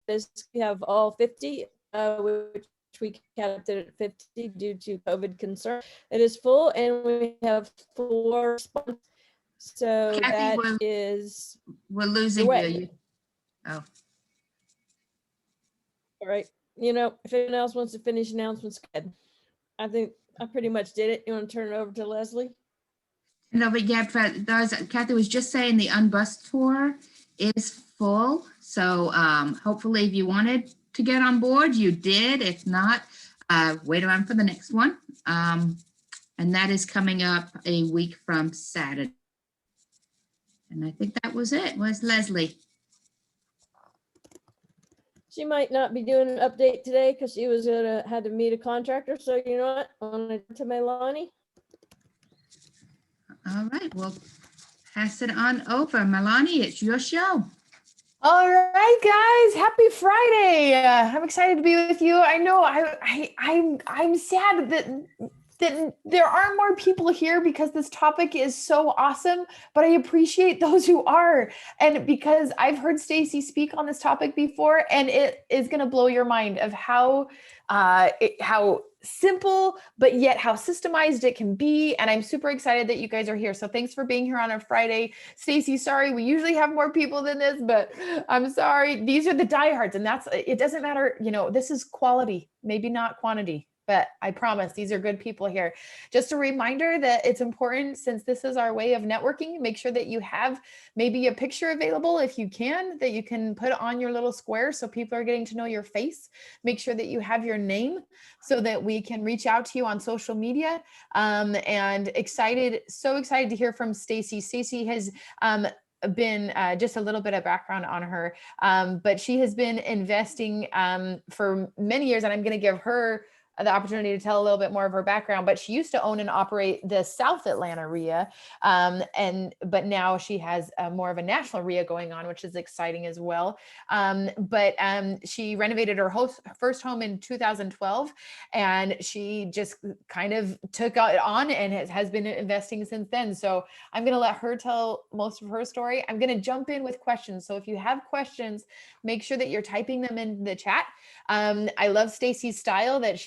is we have all 50, which we kept it at 50 due to COVID concern. It is full, and we have 4 spots. So Kathy, we're losing you. Oh. All right. You know, if anyone else wants to finish announcements, good. I think I pretty much did it. You want to turn it over to Leslie? No, but yeah, Kathy was just saying the Unbus tour is full. So hopefully if you wanted to get on board, you did. If not, wait around for the next one. And that is coming up a week from Saturday. And I think that was it. Was Leslie? She might not be doing an update today because she was had to meet a contractor. So you know what? On to Melanie. All right, we'll pass it on over. Melanie, it's your show. All right, guys, happy Friday. I'm excited to be with you. I know I'm sad that there aren't more people here because this topic is so awesome, but I appreciate those who are. And because I've heard Stacy speak on this topic before, and it is going to blow your mind of how simple, but yet how systemized it can be. And I'm super excited that you guys are here. So thanks for being here on a Friday. Stacy, sorry, we usually have more people than this, but I'm sorry. These are the diehards, and it doesn't matter. You know, this is quality, maybe not quantity. But I promise these are good people here. Just a reminder that it's important, since this is our way of networking, make sure that you have maybe a picture available if you can, that you can put on your little square so people are getting to know your face. Make sure that you have your name so that we can reach out to you on social media. And so excited to hear from Stacy. Stacy has been just a little bit of background on her, but she has been investing for many years, and I'm going to give her the opportunity to tell a little bit more of her background. But she used to own and operate the South Atlanta REIA, but now she has more of a national REIA going on, which is exciting as well. But she renovated her first home in 2012, and she just kind of took it on and has been investing since then. So I'm going to let her tell most of her story. I'm going to jump in with questions. So if you have questions, make sure that you're typing them in the chat. I love Stacy's style that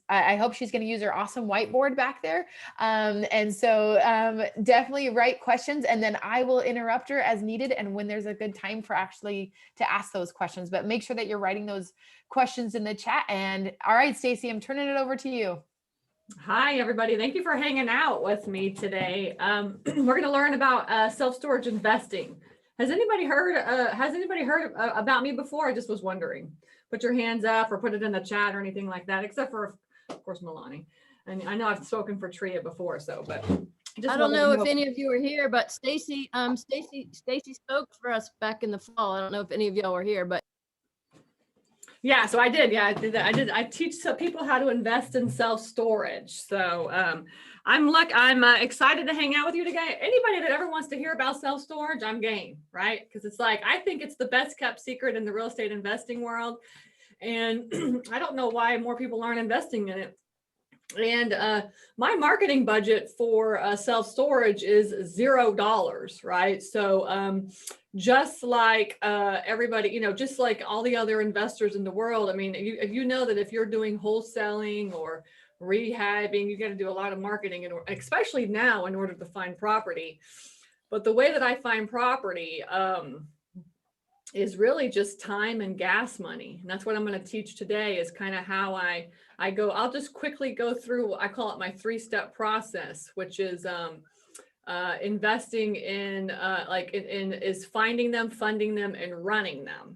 I hope she's going to use her awesome whiteboard back there. And so definitely write questions, and then I will interrupt her as needed and when there's a good time for actually to ask those questions. But make sure that you're writing those questions in the chat. And all right, Stacy, I'm turning it over to you. Hi, everybody. Thank you for hanging out with me today. We're going to learn about self-storage investing. Has anybody heard about me before? I just was wondering. Put your hands up or put it in the chat or anything like that, except for, of course, Melanie. And I know I've spoken for TREIA before, but I don't know if any of you were here, but Stacy spoke for us back in the fall. I don't know if any of y'all were here, but yeah, so I did. Yeah, I did that. I teach people how to invest in self-storage. So I'm excited to hang out with you today. Anybody that ever wants to hear about self-storage, I'm game, right? Because it's like, I think it's the best kept secret in the real estate investing world. And I don't know why more people aren't investing in it. And my marketing budget for self-storage is $0, right? So just like everybody, just like all the other investors in the world, I mean, you know that if you're doing wholesaling or rehabbing, you got to do a lot of marketing, especially now in order to find property. But the way that I find property is really just time and gas money. And that's what I'm going to teach today, is kind of how I go. I'll just quickly go through, I call it my 3-step process, which is investing in is finding them, funding them, and running them.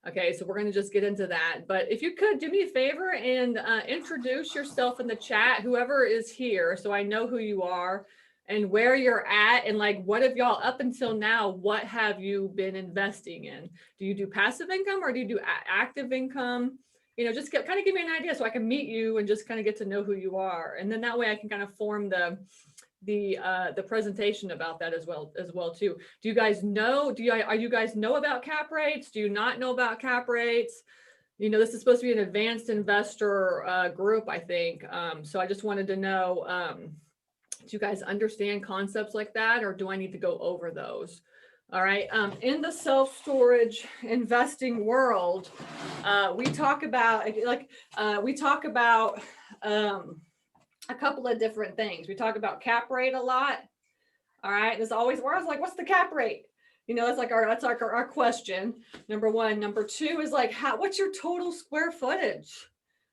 Okay, so we're going to just get into that. But if you could do me a favor and introduce yourself in the chat, whoever is here, so I know who you are and where you're at, and like, what have y'all up until now, what have you been investing in? Do you do passive income or do you do active income? Just kind of give me an idea so I can meet you and just kind of get to know who you are. And then that way I can kind of form the presentation about that as well too. Do you guys know about cap rates? Do you not know about cap rates? This is supposed to be an advanced investor group, I think. So I just wanted to know, do you guys understand concepts like that, or do I need to go over those? All right. In the self-storage investing world, we talk about a couple of different things. We talk about cap rate a lot. All right. There's always, we're always like, what's the cap rate? You know, that's like our question. Number one. Number two is like, what's your total square footage?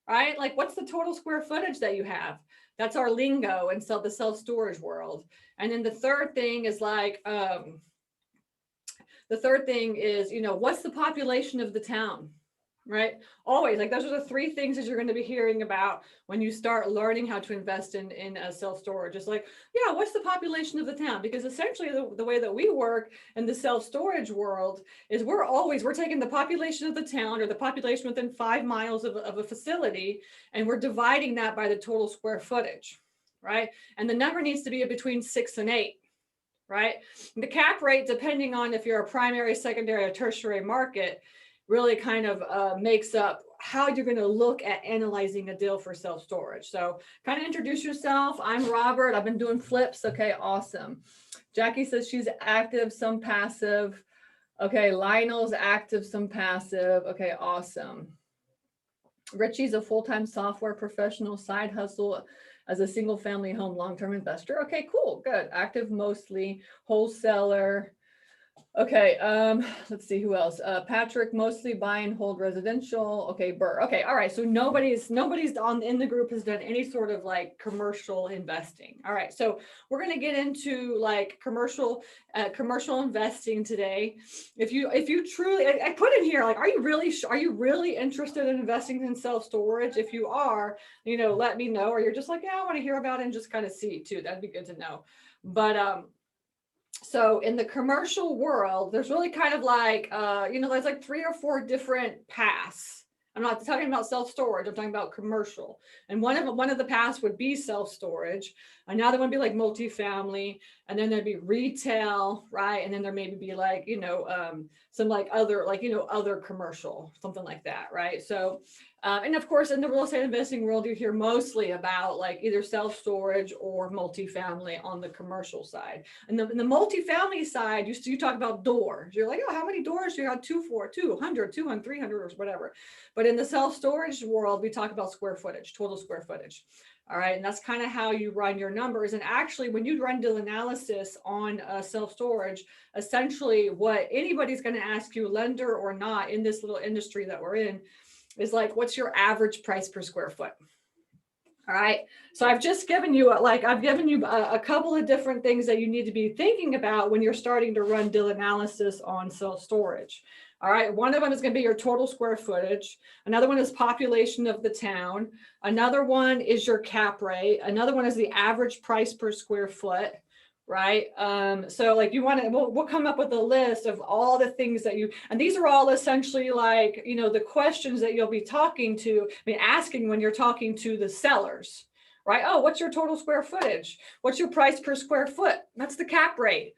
Right? Like, what's the total square footage that you have? That's our lingo in the self-storage world. And then the third thing is like, you know, what's the population of the town, right? Always, like, those are the three things that you're going to be hearing about when you start learning how to invest in self-storage. It's like, yeah, what's the population of the town? Because essentially the way that we work in the self-storage world is we're taking the population of the town or the population within 5 miles of a facility, and we're dividing that by the total square footage, right? And the number needs to be between 6 and 8. Right? The cap rate, depending on if you're a primary, secondary, or tertiary market, really kind of makes up how you're going to look at analyzing a deal for self-storage. So kind of introduce yourself. I'm Robert. I've been doing flips. Okay, awesome. Jackie says she's active, some passive. Okay, Lionel's active, some passive. Okay, awesome. Richie's a full-time software professional, side hustle as a single family home long-term investor. Okay, cool, good. Active mostly, wholesaler. Okay, let's see who else. Patrick, mostly buy and hold residential. Okay, Burr. Okay, all right. So nobody's in the group has done any sort of like commercial investing. All right, so we're gonna get into like commercial investing today. If you truly, I put in here like, are you really interested in investing in self-storage? If you are, you know, let me know. Or you're just like, yeah, I want to hear about it and just kind of see too. That'd be good to know. But so in the commercial world, there's really kind of like, you know, there's like 3 or 4 different paths. I'm not talking about self-storage, I'm talking about commercial. And one of the paths would be self-storage. Another one would be like multifamily, and then there'd be retail, right? And then there maybe be like, you know, some like other, like, you know, other commercial, something like that, right? So, and of course, in the real estate investing world, you hear mostly about like either self-storage or multifamily on the commercial side. And the multifamily side, you talk about doors. You're like, oh, how many doors do you have? 200, 200, 300, or whatever. But in the self-storage world, we talk about square footage, total square footage. All right. And that's kind of how you run your numbers. And actually, when you run deal analysis on self-storage, essentially what anybody's going to ask you, lender or not, in this little industry that we're in, is like, what's your average price per square foot? All right. So I've just given you a couple of different things that you need to be thinking about when you're starting to run deal analysis on self-storage. All right. One of them is going to be your total square footage. Another one is population of the town. Another one is your cap rate. Another one is the average price per square foot. Right. So like we'll come up with a list of all the things that and these are all essentially like, you know, the questions that you'll be asking when you're talking to the sellers, right? Oh, what's your total square footage? What's your price per square foot? That's the cap rate.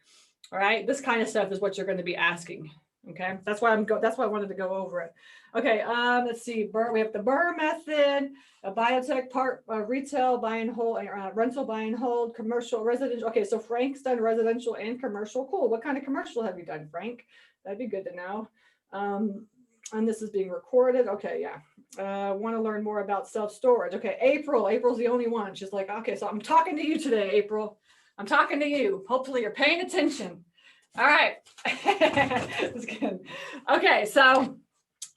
All right. This kind of stuff is what you're going to be asking. Okay. That's why I wanted to go over it. Okay. Let's see. We have the Burr method, a biotech part, retail, buy and hold, rental, buy and hold, commercial, residential. Okay. So Frank's done residential and commercial. Cool. What kind of commercial have you done, Frank? That'd be good to know. And this is being recorded. Okay. Yeah. Want to learn more about self-storage. Okay. April's the only one. She's like, okay, so I'm talking to you today, April. I'm talking to you. Hopefully you're paying attention. All right. That's good. Okay. So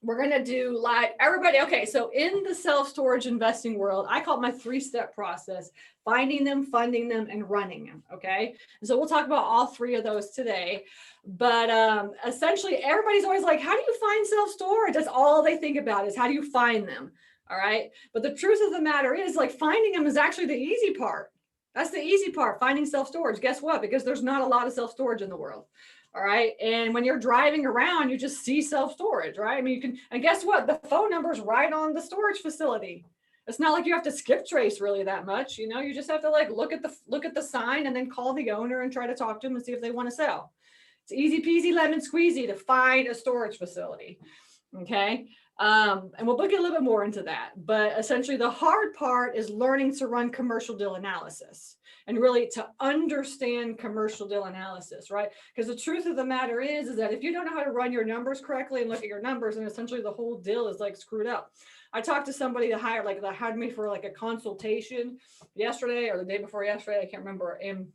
we're going to do like everybody. Okay. So in the self-storage investing world, I call it my 3-step process: finding them, funding them, and running them. Okay. And so we'll talk about all 3 of those today. But essentially, everybody's always like, how do you find self-storage? That's all they think about is how do you find them? All right. But the truth of the matter is, like, finding them is actually the easy part. That's the easy part, finding self-storage. Guess what? Because there's not a lot of self-storage in the world. All right. And when you're driving around, you just see self-storage, right? I mean, and guess what? The phone number is right on the storage facility. It's not like you have to skip trace really that much. You know, you just have to like look at the sign and then call the owner and try to talk to them and see if they want to sell. It's easy peasy lemon squeezy to find a storage facility. Okay. And we'll get a little bit more into that. But essentially, the hard part is learning to run commercial deal analysis and really to understand commercial deal analysis, right? Because the truth of the matter is that if you don't know how to run your numbers correctly and look at your numbers, and essentially the whole deal is like screwed up. I talked to somebody that hired me for like a consultation yesterday or the day before yesterday, I can't remember. And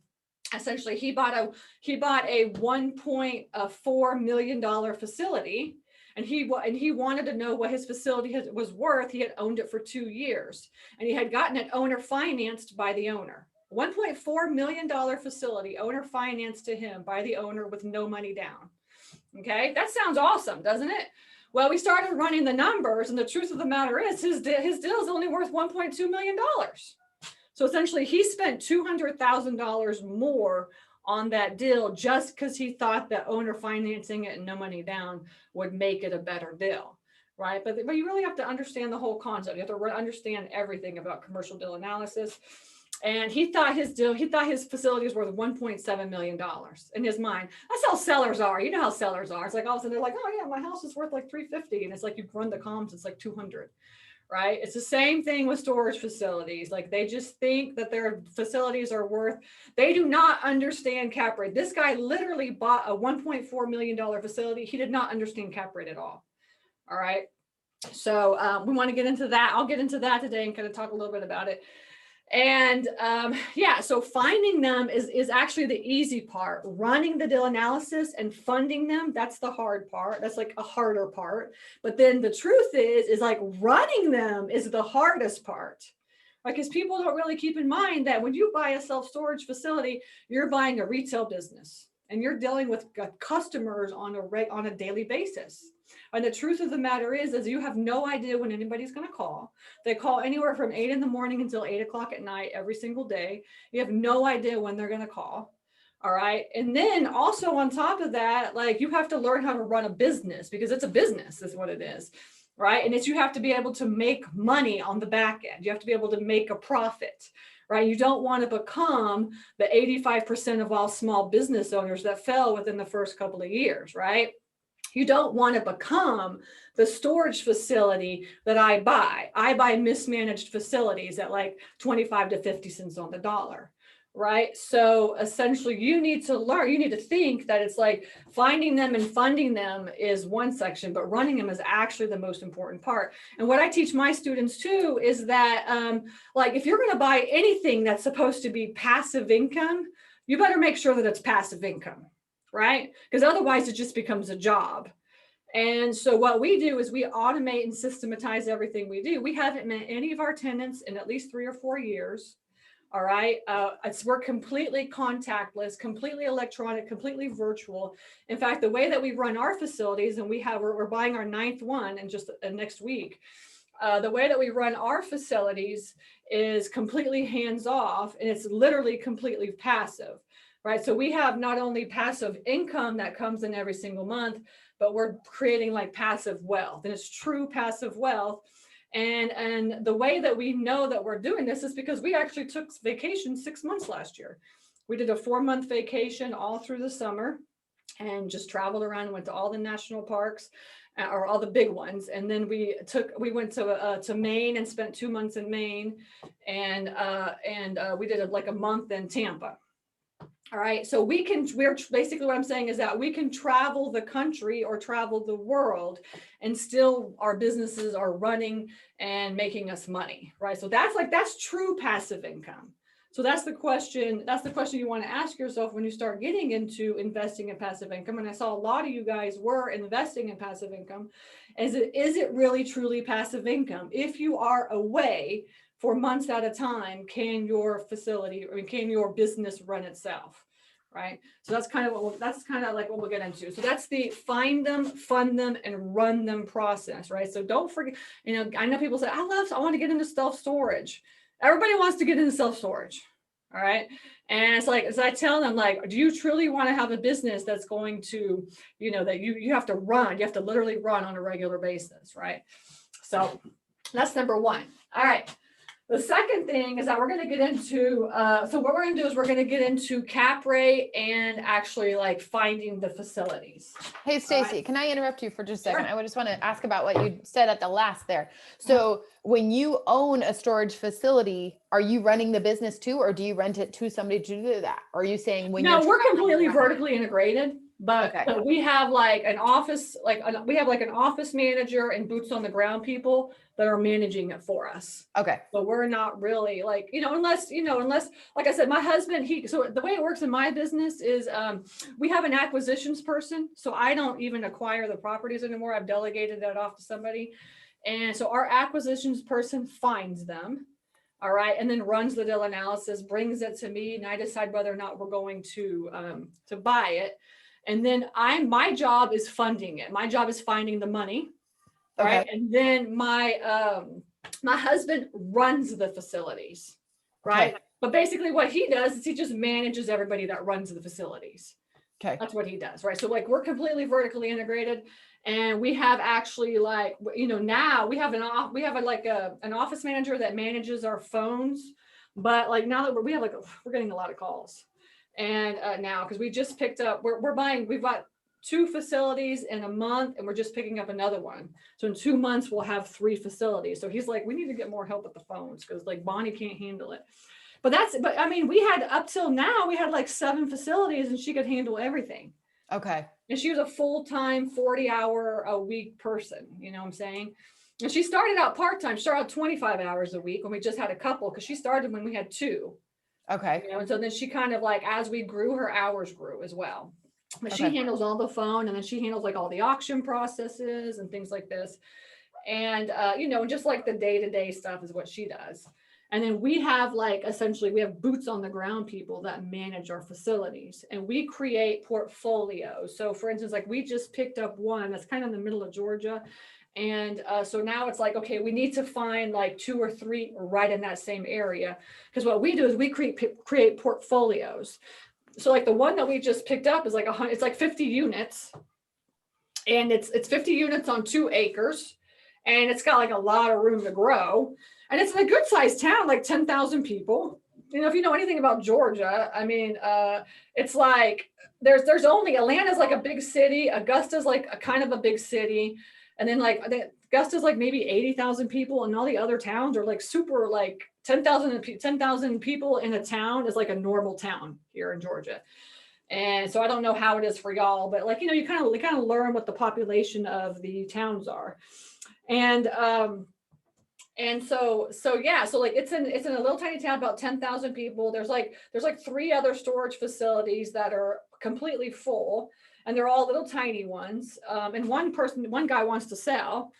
essentially, he bought a $1.4 million facility. And he wanted to know what his facility was worth. He had owned it for 2 years, and he had gotten it owner financed by the owner. $1.4 million facility, owner financed to him by the owner with no money down. Okay, that sounds awesome, doesn't it? Well, we started running the numbers, and the truth of the matter is his deal is only worth $1.2 million. So essentially, he spent $200,000 more on that deal just because he thought that owner financing it and no money down would make it a better deal, right? But you really have to understand the whole concept. You have to understand everything about commercial deal analysis. And he thought his facility was worth $1.7 million in his mind. That's how sellers are. You know how sellers are. It's like all of a sudden they're like, oh yeah, my house is worth like 350, and it's like you run the comps, it's like 200. Right? It's the same thing with storage facilities. Like they just think that their facilities are worth, they do not understand cap rate. This guy literally bought a $1.4 million facility. He did not understand cap rate at all. All right. So we want to get into that. I'll get into that today and kind of talk a little bit about it. And yeah, so finding them is actually the easy part. Running the deal analysis and funding them, that's the hard part. That's like a harder part. But then the truth is like running them is the hardest part. Because people don't really keep in mind that when you buy a self-storage facility, you're buying a retail business and you're dealing with customers on a daily basis. And the truth of the matter is you have no idea when anybody's going to call. They call anywhere from 8 in the morning until 8 o'clock at night every single day. You have no idea when they're going to call. All right. And then also on top of that, like you have to learn how to run a business because it's a business is what it is. Right. And you have to be able to make money on the back end. You have to be able to make a profit. Right. You don't want to become the 85% of all small business owners that fell within the first couple of years. Right. You don't want to become the storage facility that I buy. I buy mismanaged facilities at like 25 to 50 cents on the dollar, right? So essentially you need to learn, you need to think that it's like finding them and funding them is one section, but running them is actually the most important part. And what I teach my students too is that like if you're going to buy anything that's supposed to be passive income, you better make sure that it's passive income. Right? Because otherwise it just becomes a job. And so what we do is we automate and systematize everything we do. We haven't met any of our tenants in at least 3 or 4 years. All right. We're completely contactless, completely electronic, completely virtual. In fact, the way that we run our facilities, and we're buying our 9th one in just next week. The way that we run our facilities is completely hands off, and it's literally completely passive. Right. So we have not only passive income that comes in every single month, but we're creating like passive wealth, and it's true passive wealth. And the way that we know that we're doing this is because we actually took vacation 6 months last year. We did a 4-month vacation all through the summer and just traveled around and went to all the national parks or all the big ones. And then we went to Maine and spent 2 months in Maine. And we did like a month in Tampa. All right. So we're basically what I'm saying is that we can travel the country or travel the world and still our businesses are running and making us money. Right. So that's true passive income. So that's the question you want to ask yourself when you start getting into investing in passive income. And I saw a lot of you guys were investing in passive income. Is it really truly passive income? If you are away for months at a time, can your business run itself? Right. So that's kind of like what we'll get into. So that's the find them, fund them, and run them process. Right. So don't forget, I know people say, I want to get into self-storage. Everybody wants to get into self-storage. All right. And it's like, as I tell them, like, do you truly want to have a business that's going to, that you have to run, you have to literally run on a regular basis. Right. So that's number one. All right. The second thing is that we're going to get into, so what we're going to do is we're going to get into cap rate and actually like finding the facilities. Hey, Stacy, can I interrupt you for just a second? Sure. I just want to ask about what you said at the last there. So when you own a storage facility, are you running the business too, or do you rent it to somebody to do that? Or are you saying when No, you're we're traveling, completely you're running it? vertically integrated, but Okay. but we have like an office, we have like an office manager and boots on the ground people that are managing it for us. Okay. But we're not really like, unless, like I said, my husband, so the way it works in my business is we have an acquisitions person. So I don't even acquire the properties anymore. I've delegated that off to somebody. And so our acquisitions person finds them. All right. And then runs the deal analysis, brings it to me, and I decide whether or not we're going to buy it. And then my job is funding it. My job is finding the money. Right. Okay. And then my husband runs the facilities. Right. Okay. But basically what he does is he just manages everybody that runs the facilities. Okay. That's what he does. Right. So like we're completely vertically integrated. And we have actually like, now we have an office manager that manages our phones. But like now that we're getting a lot of calls. And now, because we just picked up, we've got 2 facilities in a month and we're just picking up another one. So in 2 months, we'll have 3 facilities. So he's like, we need to get more help with the phones because like Bonnie can't handle it. But I mean, we had up till now, we had like 7 facilities and she could handle everything. Okay. And she was a full-time 40-hour-a-week person, you know what I'm saying? And she started out part-time, she started out 25 hours a week when we just had a couple, because she started when we had 2. Okay. And so then she kind of like, as we grew, her hours grew as well. But she Okay. handles all the phone, and then she handles like all the auction processes and things like this. And, just like the day-to-day stuff is what she does. And then we have essentially we have boots on the ground people that manage our facilities, and we create portfolios. So for instance, like we just picked up one that's kind of in the middle of Georgia. And so now it's like, okay, we need to find like 2 or 3 right in that same area. Because what we do is we create portfolios. So like the one that we just picked up is like it's like 50 units, and it's 50 units on 2 acres, and it's got like a lot of room to grow. And it's in a good sized town, like 10,000 people. If you know anything about Georgia, I mean, it's like there's only Atlanta's like a big city, Augusta's like a kind of a big city, and then like Augusta's like maybe 80,000 people, and all the other towns are like super like 10,000 people in a town is like a normal town here in Georgia. And so I don't know how it is for y'all, but like you kind of learn what the population of the towns are, and so yeah, so like it's in a little tiny town, about 10,000 people. There's like 3 other storage facilities that are completely full, and they're all little tiny ones. And one guy wants to sell.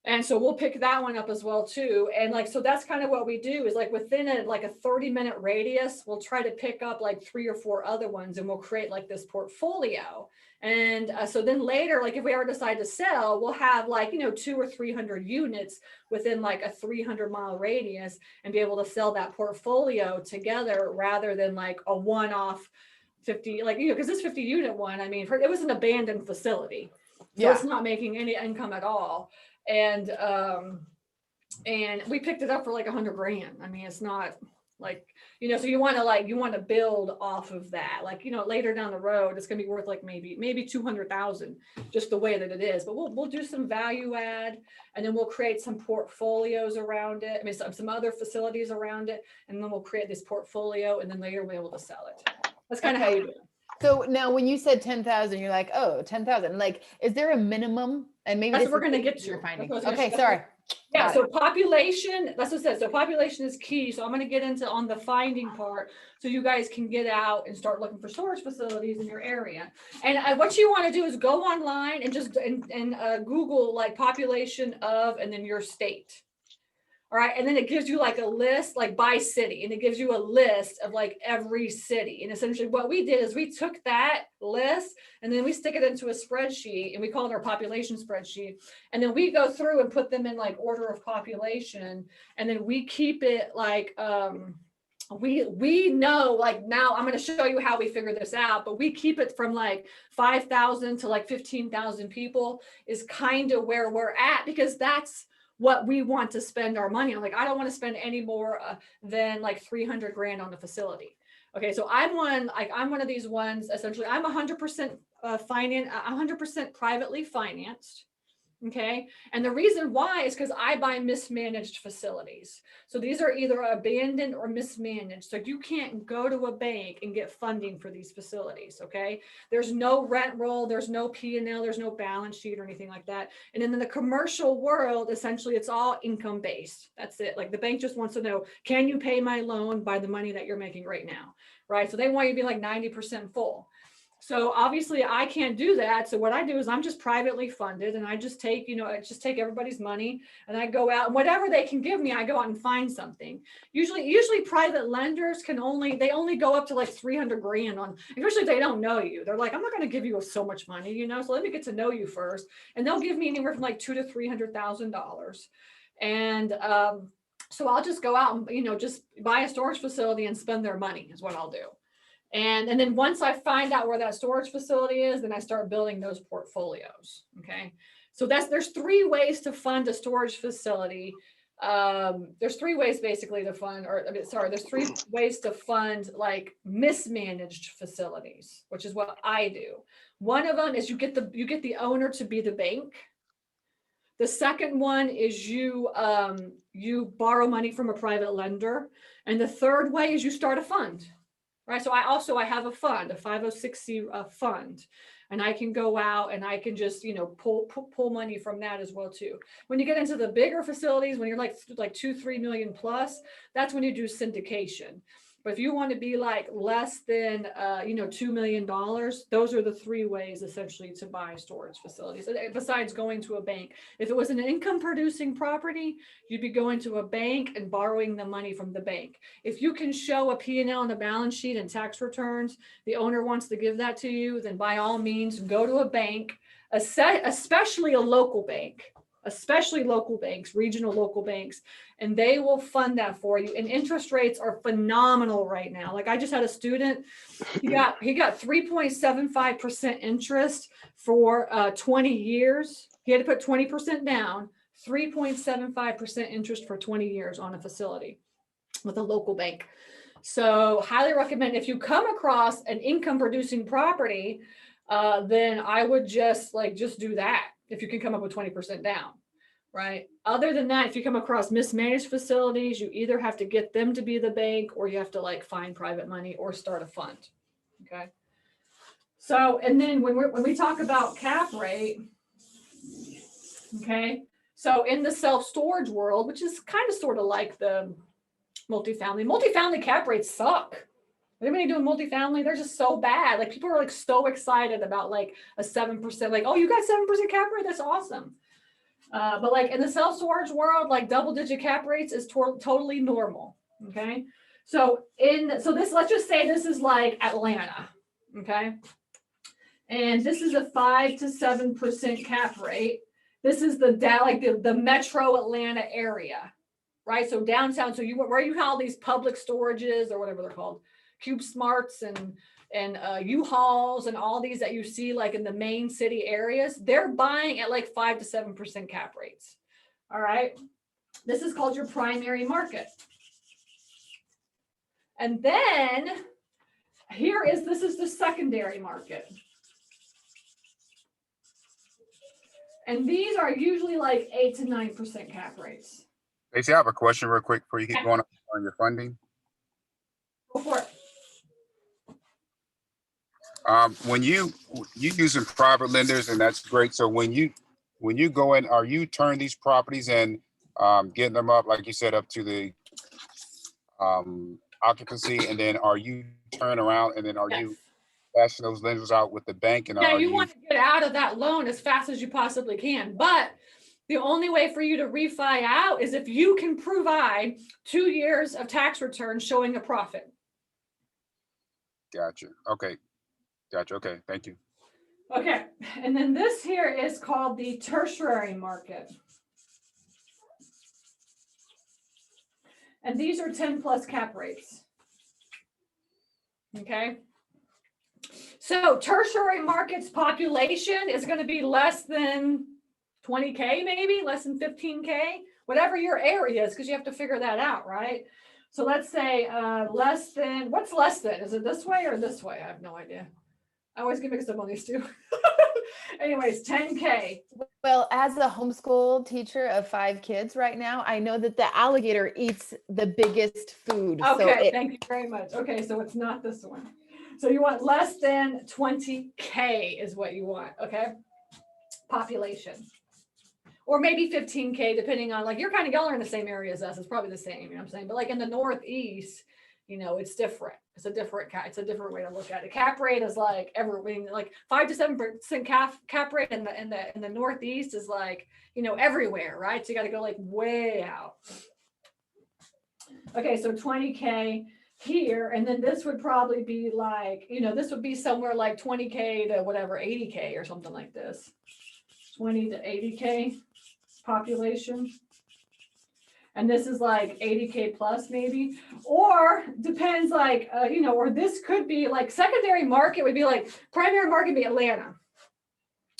And so we'll pick that one up as well too. And like, so that's kind of what we do is like within a 30-minute radius, we'll try to pick up like 3 or 4 other ones, and we'll create like this portfolio. And so then later, like if we ever decide to sell, we'll have like, 200 or 300 units within like a 300-mile radius, and be able to sell that portfolio together rather than like a one-off 50, because this 50 unit one, I mean, it was an abandoned facility. So It's not making any income at all. And we picked it up for like $100,000. I mean, it's not like, so you want to build off of that. Like, later down the road, it's going to be worth like maybe 200,000, just the way that it is. But we'll do some value add, and then we'll create some portfolios around it. I mean, some other facilities around it, and then we'll create this portfolio, and then later we'll be able to sell it. That's kind of how we do it. So now when you said 10,000, you're like, oh, 10,000. Like, is there a minimum? And maybe that's this what we're going to is get to. you're finding. That's what I was Okay, gonna- sorry. Yeah, Got so population, that's what it says. So population is key. So I'm going to get into on the finding part, so you guys can get out and start looking for storage facilities in your area. And what you want to do is go online and just Google like population of, and then your state. All right. And then it gives you like a list, like by city, and it gives you a list of like every city. And essentially what we did is we took that list, and then we stick it into a spreadsheet, and we call it our population spreadsheet. And then we go through and put them in like order of population. And then we keep it like, we know, like, now I'm going to show you how we figure this out, but we keep it from like 5,000 to like 15,000 people is kind of where we're at, because that's what we want to spend our money on. Like, I don't want to spend any more than like 300 grand on the facility. Okay, so I'm one of these ones. Essentially, I'm 100% 100% privately financed. Okay, and the reason why is because I buy mismanaged facilities. So these are either abandoned or mismanaged. So you can't go to a bank and get funding for these facilities. Okay, there's no rent roll, there's no P&L, there's no balance sheet or anything like that. And in the commercial world, essentially, it's all income based. That's it. Like, the bank just wants to know, can you pay my loan by the money that you're making right now? Right. So they want you to be like 90% full. So obviously I can't do that. So what I do is I'm just privately funded, and I just take, I just take everybody's money, and I go out and whatever they can give me, I go out and find something. Usually private lenders they only go up to like 300 grand on, especially if they don't know you. They're like, I'm not going to give you so much money, so let me get to know you first. And they'll give me anywhere from like $200,000 to $300,000. And, so I'll just go out and, just buy a storage facility and spend their money is what I'll do. And then once I find out where that storage facility is, then I start building those portfolios. Okay. So there's 3 ways to fund a storage facility. There's 3 ways basically to fund, there's 3 ways to fund like mismanaged facilities, which is what I do. One of them is you get the owner to be the bank. The second one is you borrow money from a private lender. And the third way is you start a fund. Right. So I have a fund, a 506c fund, and I can go out and I can just, pull money from that as well too. When you get into the bigger facilities, when you're like 2-3 million plus, that's when you do syndication. But if you want to be like less than, $2 million, those are the 3 ways essentially to buy storage facilities. Besides going to a bank, if it was an income producing property, you'd be going to a bank and borrowing the money from the bank. If you can show a P&L on the balance sheet and tax returns, the owner wants to give that to you, then by all means, go to a bank, especially a local bank. Especially local banks, regional local banks, and they will fund that for you. And interest rates are phenomenal right now. Like, I just had a student, he got 3.75% interest for 20 years. He had to put 20% down, 3.75% interest for 20 years on a facility with a local bank. So highly recommend, if you come across an income producing property, then I would just do that. If you can come up with 20% down, right? Other than that, if you come across mismanaged facilities, you either have to get them to be the bank, or you have to find private money or start a fund. Okay. So, and then when we talk about cap rate, okay. So in the self-storage world, which is kind of sort of like the multifamily cap rates suck. Anybody doing multifamily, they're just so bad. Like, people are so excited about a 7%, oh, you got 7% cap rate, that's awesome. But in the self-storage world, double-digit cap rates is totally normal. Okay, so let's just say this is like Atlanta. Okay, and this is a 5 to 7% cap rate. This is the metro Atlanta area, right? So downtown. So where you have all these public storages or whatever they're called. Cube Smarts and U-Hauls and all these that you see in the main city areas, they're buying at 5 to 7% cap rates. All right. This is called your primary market. And then this is the secondary market. And these are usually 8 to 9% cap rates. Stacey, I have a question real quick before you keep going on your funding. Go for it. When you using private lenders, and that's great. So when you go in, are you turning these properties and getting them up, like you said, up to the occupancy, and then are you turning around and then are you bashing those lenders out with the bank? And you want to get out of that loan as fast as you possibly can, but the only way for you to refi out is if you can provide 2 years of tax returns showing a profit. Gotcha. Okay. Okay. Thank you. Okay. And then this here is called the tertiary market. And these are 10 plus cap rates. Okay. So tertiary market's population is going to be less than 20K, maybe less than 15K, whatever your area is, because you have to figure that out, right? So let's say less than, what's less than? Is it this way or this way? I have no idea. I always get mixed up on these two. Anyways, 10K. Well, as a homeschool teacher of 5 kids right now, I know that the alligator eats the biggest food. Okay, thank you very much. Okay, so it's not this one. So you want less than 20K is what you want, okay? Population. Or maybe 15K, depending on, like, you're kind of, y'all are in the same area as us. It's probably the same, you know what I'm saying? But like in the Northeast, you know, it's different. It's a different way to look at it. Cap rate is like everything, like 5 to 7% cap rate in the Northeast is like, you know, everywhere, right? So you got to go like way out. Okay, so 20K here, and then this would probably be like, you know, this would be somewhere like 20K to whatever, 80K or something like this. 20 to 80K population. And this is like 80K plus maybe, or depends like, you know, or this could be like secondary market would be like, primary market would be Atlanta.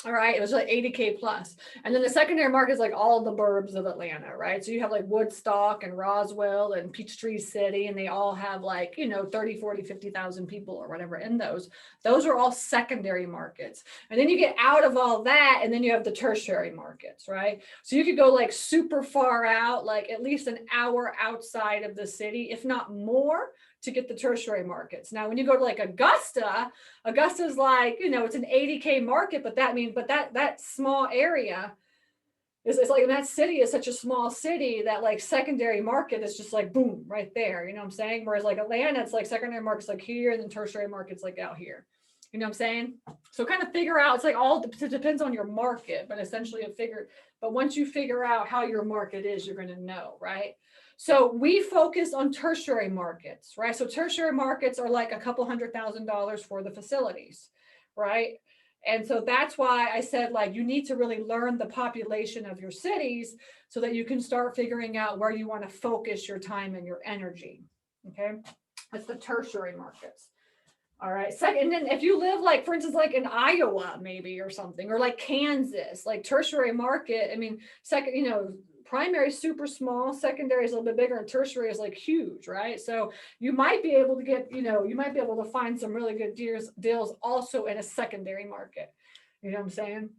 All right, it was like 80K plus. And then the secondary market is like all the burbs of Atlanta, right? So you have like Woodstock and Roswell and Peachtree City, and they all have like, you know, 30, 40, 50,000 people or whatever in those. Those are all secondary markets. And then you get out of all that, and then you have the tertiary markets, right? So you could go like super far out, like at least an hour outside of the city, if not more, to get the tertiary markets. Now, when you go to like Augusta's like, you know, it's an 80K market, but that small area is, it's like, that city is such a small city that like secondary market is just like, boom, right there. You know what I'm saying? Whereas like Atlanta, it's like secondary markets like here, and then tertiary markets like out here. You know what I'm saying? So kind of figure out, it's like all, it depends on your market, but essentially but once you figure out how your market is, you're going to know, right? So we focus on tertiary markets, right? So tertiary markets are like a couple $100,000 for the facilities, right? And so that's why I said, like, you need to really learn the population of your cities so that you can start figuring out where you want to focus your time and your energy, okay? That's the tertiary markets. All right. Second, and then if you live like, for instance, like in Iowa, maybe, or something, or like Kansas, like tertiary market, I mean, second, you know, primary is super small, secondary is a little bit bigger, and tertiary is like huge, right? So you might be able to get, you know, you might be able to find some really good deals also in a secondary market. You know what I'm saying?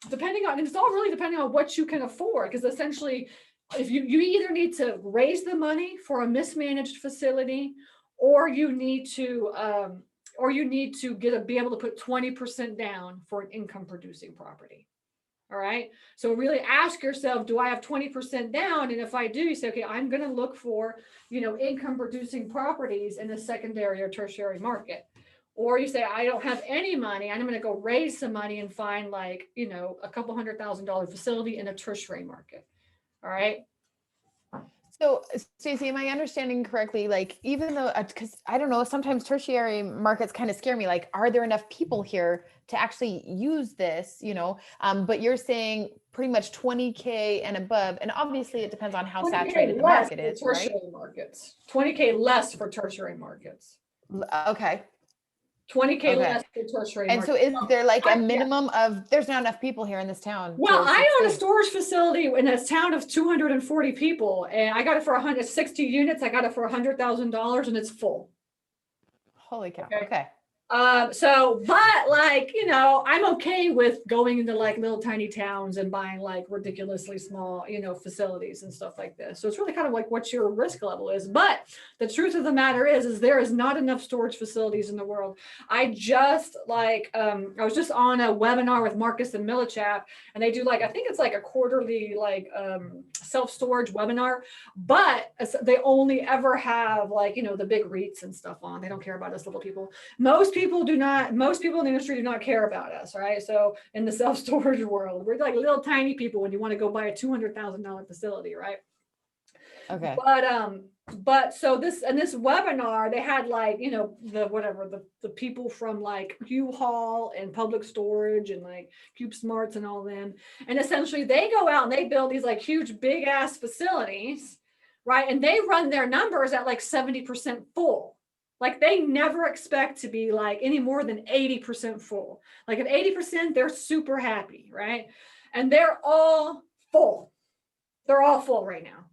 Depending on, it's all really depending on what you can afford, because essentially, if you either need to raise the money for a mismanaged facility, or you need to be able to put 20% down for an income producing property. All right. So really ask yourself, do I have 20% down? And if I do, you say, okay, I'm going to look for, you know, income producing properties in the secondary or tertiary market. Or you say, I don't have any money, I'm going to go raise some money and find like, you know, a couple $100,000 facility in a tertiary market. All right. So, Stacey, am I understanding correctly? Like, even though, because I don't know, sometimes tertiary markets kind of scare me. Like, are there enough people here to actually use this? You know, but you're saying pretty much 20K and above, and obviously it depends on how saturated the market is, right? Tertiary markets, 20K less for tertiary markets. Okay. 20K less for tertiary and markets. So is there like a minimum of, there's not enough people here in this town? Well, I own a storage facility in a town of 240 people, and I got it for 160 units. I got it for $100,000, and it's full. Holy cow. Okay. But like, you know, I'm okay with going into like little tiny towns and buying like ridiculously small, you know, facilities and stuff like this. So it's really kind of like what your risk level is. But the truth of the matter is there is not enough storage facilities in the world. I just like, I was just on a webinar with Marcus and Millichap, and they do like, I think it's like a quarterly like self-storage webinar, but they only ever have like, you know, the big REITs and stuff on. They don't care about us little people. Most people in the industry do not care about us, right? So in the self-storage world, we're like little tiny people when you want to go buy a $200,000 facility, right? Okay. But so this webinar, they had like, you know, the people from like U-Haul and Public Storage and like Cube Smarts and all them. And essentially they go out and they build these like huge, big ass facilities, right? And they run their numbers at like 70% full. Like they never expect to be like any more than 80% full. Like at 80%, they're super happy, right? and they're all full. They're all full right now.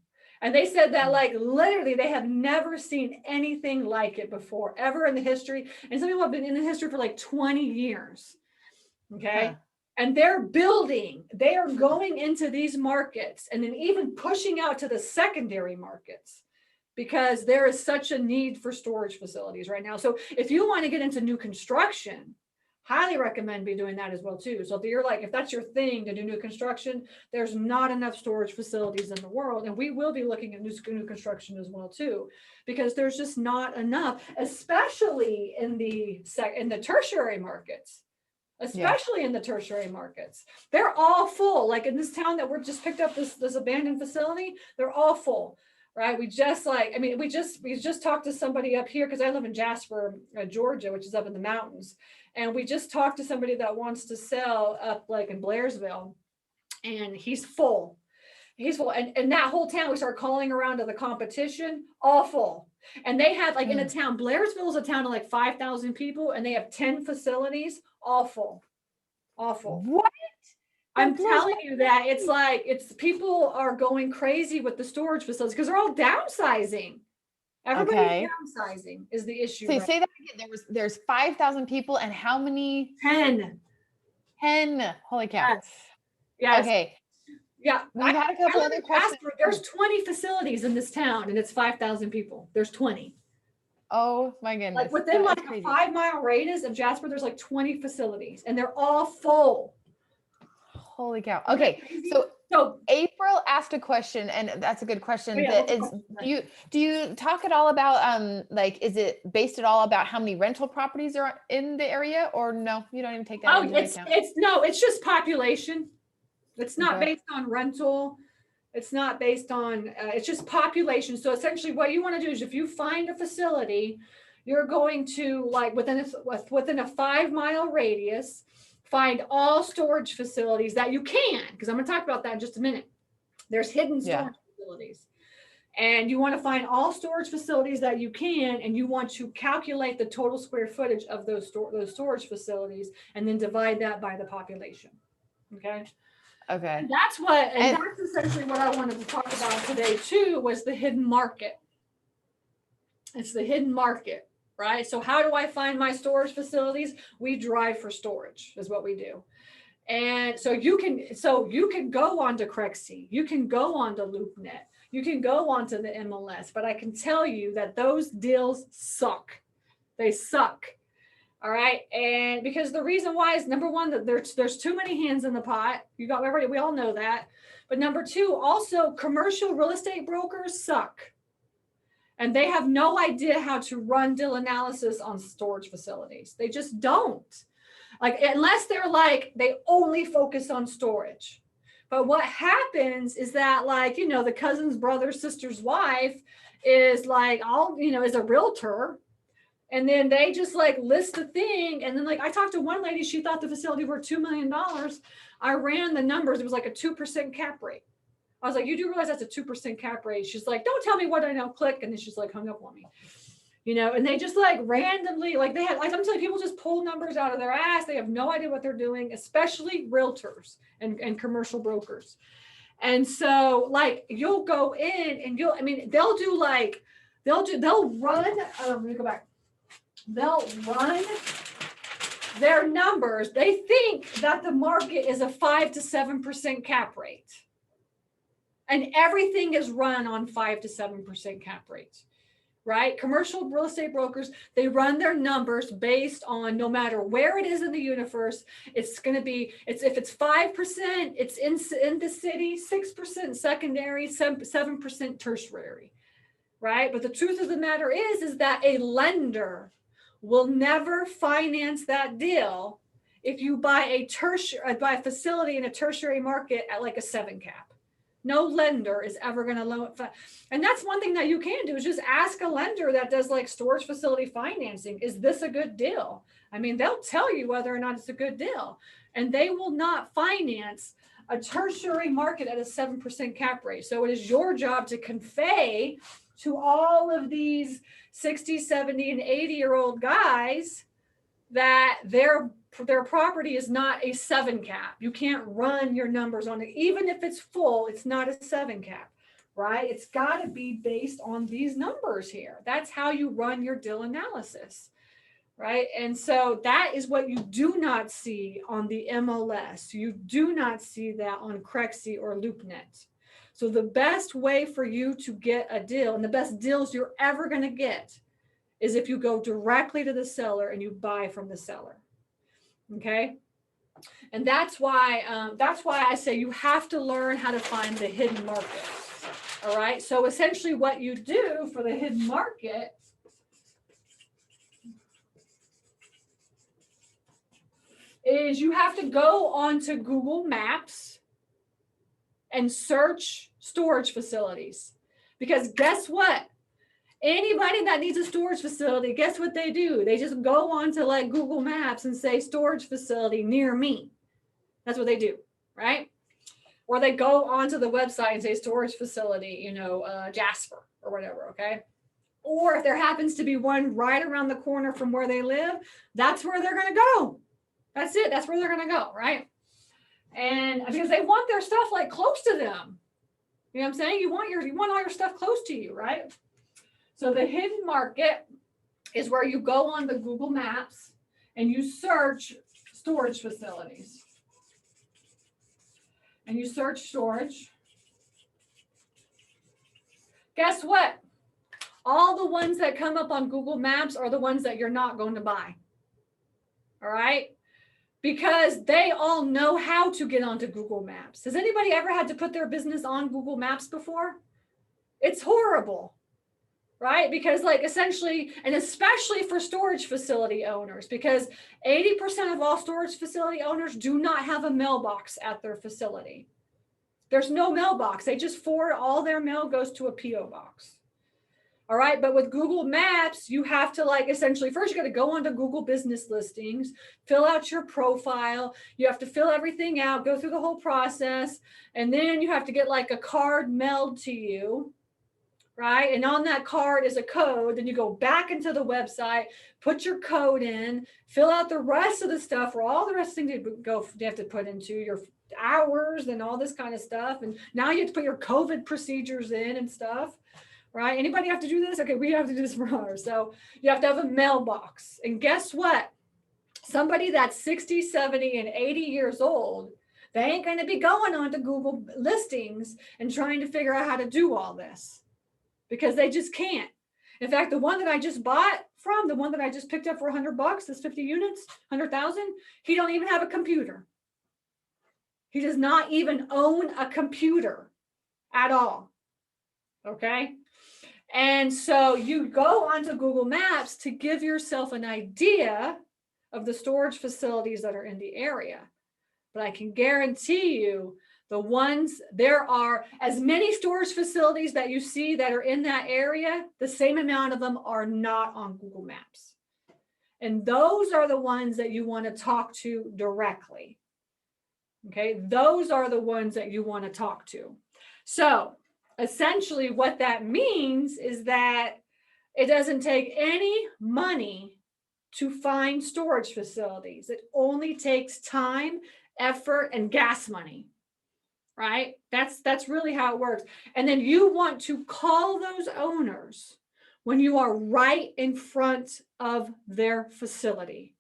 And they said that like literally they have never seen anything like it before, ever in the history. And some people have been in the history for like 20 years. Okay. Huh. And they're building, they are going into these markets and then even pushing out to the secondary markets because there is such a need for storage facilities right now. So if you want to get into new construction, highly recommend be doing that as well too. So if you're like, if that's your thing to do new construction, there's not enough storage facilities in the world. And we will be looking at new construction as well too, because there's just not enough, especially in the tertiary markets. Especially in the tertiary markets. They're all full. Like in this town that we're just picked up this abandoned facility, they're all full, right? We just talked to somebody up here because I live in Jasper, Georgia, which is up in the mountains. And we just talked to somebody that wants to sell up like in Blairsville, and he's full. He's full. And that whole town, we start calling around to the competition, all full. And they have like in a town, Blairsville is a town of like 5,000 people, and they have 10 facilities, all full. Awful. What? I'm telling you that it's people are going crazy with the storage facilities because they're all downsizing. Everybody's downsizing is the issue. So say that again. There's 5,000 people and how many? 10. 10. Holy cow. Yes. Okay. Yeah. We've had a couple other questions. There's 20 facilities in this town and it's 5,000 people. There's 20. Oh my goodness. Like within like a 5-mile radius of Jasper, there's like 20 facilities and they're all full. Holy cow. Okay. So April asked a question, and that's a good question. Do you talk at all about like, is it based at all about how many rental properties are in the area, or no, you don't even take that into account? It's just population. It's not based on rental. It's not based on, it's just population. So essentially what you want to do is if you find a facility, you're going to like within a 5-mile radius, find all storage facilities that you can, because I'm going to talk about that in just a minute. There's hidden storage facilities. And you want to find all storage facilities that you can, and you want to calculate the total square footage of those storage facilities and then divide that by the population. Okay. Okay. And that's essentially what I wanted to talk about today too, was the hidden market. It's the hidden market, right? So how do I find my storage facilities? We drive for storage is what we do. And so you can go onto Crexi, you can go onto LoopNet, you can go onto the MLS, but I can tell you that those deals suck. They suck. All right. And because the reason why is number one, that there's too many hands in the pot. We all know that. But number two, also commercial real estate brokers suck. And they have no idea how to run deal analysis on storage facilities. They just don't. Like, unless they're like, they only focus on storage. But what happens is that, like, the cousin's brother, sister's wife is like, is a realtor. And then they just like list the thing. And then like, I talked to one lady, she thought the facility worth $2 million. I ran the numbers. It was like a 2% cap rate. I was like, you do realize that's a 2% cap rate? She's like, don't tell me what I know, click. And then she's like hung up on me, and they just like randomly, like I'm telling you, people just pull numbers out of their ass. They have no idea what they're doing, especially realtors and commercial brokers. And so like, you'll go in and they'll run, let me go back. They'll run their numbers. They think that the market is a 5 to 7% cap rate. And everything is run on 5 to 7% cap rates, right? Commercial real estate brokers, they run their numbers based on no matter where it is in the universe, it's going to be, if it's 5%, it's in the city, 6% secondary, 7% tertiary, right? But the truth of the matter is that a lender will never finance that deal if you buy a facility in a tertiary market at like a 7 cap. No lender is ever going to loan. And that's one thing that you can do is just ask a lender that does like storage facility financing. Is this a good deal? I mean, they'll tell you whether or not it's a good deal, and they will not finance a tertiary market at a 7% cap rate. So it is your job to convey to all of these 60, 70, and 80-year-old guys that they're their property is not a 7 cap. You can't run your numbers on it. Even if it's full, it's not a 7 cap, right? It's got to be based on these numbers here. That's how you run your deal analysis, right? And so that is what you do not see on the MLS. You do not see that on Crexi or LoopNet. So the best way for you to get a deal, and the best deals you're ever going to get, is if you go directly to the seller and you buy from the seller. Okay. And that's why I say you have to learn how to find the hidden market. All right. So essentially what you do for the hidden market is you have to go onto Google Maps and search storage facilities. Because guess what? Anybody that needs a storage facility, guess what they do? They just go on to like Google Maps and say storage facility near me. That's what they do, right? Or they go onto the website and say storage facility, you know, Jasper or whatever, okay? Or if there happens to be one right around the corner from where they live, that's where they're going to go. That's it. That's where they're going to go, right? And because they want their stuff like close to them. You know what I'm saying? You want all your stuff close to you, right? So the hidden market is where you go on the Google Maps and you search storage facilities. And you search storage. Guess what? All the ones that come up on Google Maps are the ones that you're not going to buy. All right? Because they all know how to get onto Google Maps. Has anybody ever had to put their business on Google Maps before? It's horrible. Right? Because like essentially, and especially for storage facility owners, because 80% of all storage facility owners do not have a mailbox at their facility. There's no mailbox. They just forward all their mail goes to a PO box. All right. But with Google Maps, you have to like essentially first you got to go onto Google business listings, fill out your profile. You have to fill everything out, go through the whole process. And then you have to get like a card mailed to you. Right? And on that card is a code. Then you go back into the website, put your code in, fill out the rest of the stuff where all the rest of the things you have to put into your hours and all this kind of stuff. And now you have to put your COVID procedures in and stuff. Right? Anybody have to do this? Okay, we have to do this for ours. So you have to have a mailbox. And guess what? Somebody that's 60, 70, and 80 years old, they ain't going to be going on to Google listings and trying to figure out how to do all this. Because they just can't. In fact, the one that I just bought from, the one that I just picked up for $100, this 50 units, 100,000, he don't even have a computer. He does not even own a computer at all. Okay. And so you go onto Google Maps to give yourself an idea of the storage facilities that are in the area. But I can guarantee you, there are as many storage facilities that you see that are in that area, the same amount of them are not on Google Maps. And those are the ones that you want to talk to directly. Okay, those are the ones that you want to talk to. So essentially what that means is that it doesn't take any money to find storage facilities. It only takes time, effort, and gas money. Right? That's really how it works. And then you want to call those owners when you are right in front of their facility.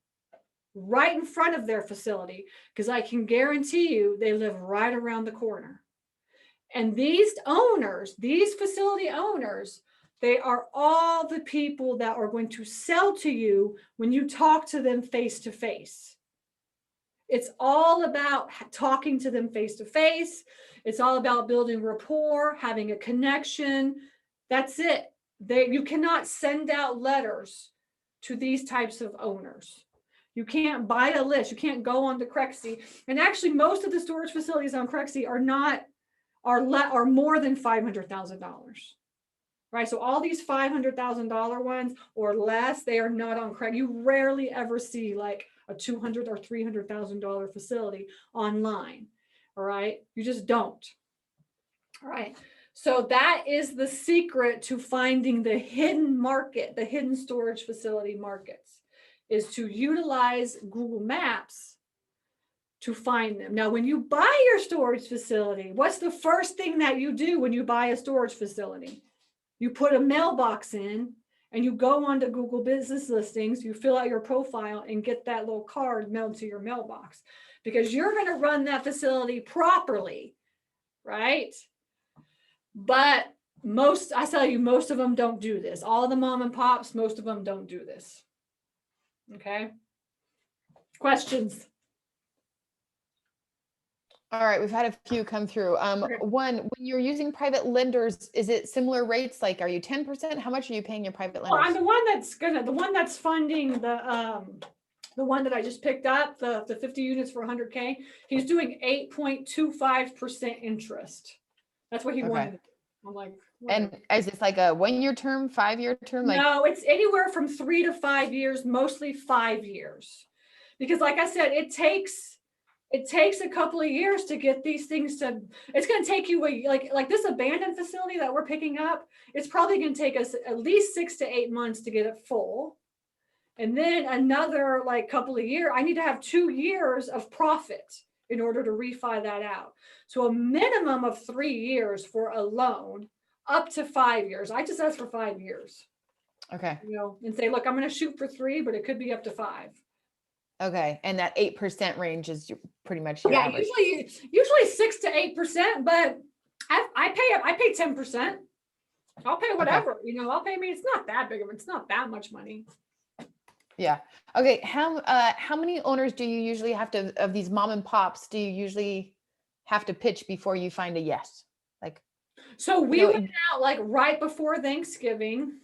Right in front of their facility, because I can guarantee you they live right around the corner. And these owners, these facility owners, they are all the people that are going to sell to you when you talk to them face to face. It's all about talking to them face to face. It's all about building rapport, having a connection. That's it. You cannot send out letters to these types of owners. You can't buy a list. You can't go on to Crexi. And actually, most of the storage facilities on Crexi are more than $500,000. Right? So all these $500,000 ones or less, they are not on Crexi. You rarely ever see like a $200,000 or $300,000 facility online. All right. You just don't. All right. So that is the secret to finding the hidden market, the hidden storage facility markets, is to utilize Google Maps to find them. Now, when you buy your storage facility, what's the first thing that you do when you buy a storage facility? You put a mailbox in and you go onto Google Business Listings, you fill out your profile and get that little card mailed to your mailbox, because you're going to run that facility properly, right? But I tell you, most of them don't do this. All the mom and pops, most of them don't do this. Okay. Questions? All right, we've had a few come through. One, when you're using private lenders, is it similar rates? Like, are you 10%? How much are you paying your private Well, I'm lenders? the one that's funding the one that I just picked up, the 50 units for 100K. He's doing 8.25% interest. That's what he Okay. wanted. I'm like, whatever. And is this like a 1-year term, 5-year term? Like, No, it's anywhere from 3 to 5 years, mostly 5 years. Because like I said, it takes a couple of years to get these things to, it's going to take you like this abandoned facility that we're picking up. It's probably going to take us at least 6 to 8 months to get it full. And then another like couple of years, I need to have 2 years of profit in order to refi that out. So a minimum of 3 years for a loan, up to 5 years. I just ask for 5 years. okay. You know, and say, look, I'm going to shoot for 3, but it could be up to 5. Okay. And that 8% range is pretty much your Yeah, average. usually 6 to 8%, but I pay 10%. I'll pay whatever, you know, I'll pay me. It's not that big of it's not that much money. Yeah. Okay. How many owners do you usually have to, of these mom and pops, do you usually have to pitch before you find a yes? Like, So we you know, went out like right before Thanksgiving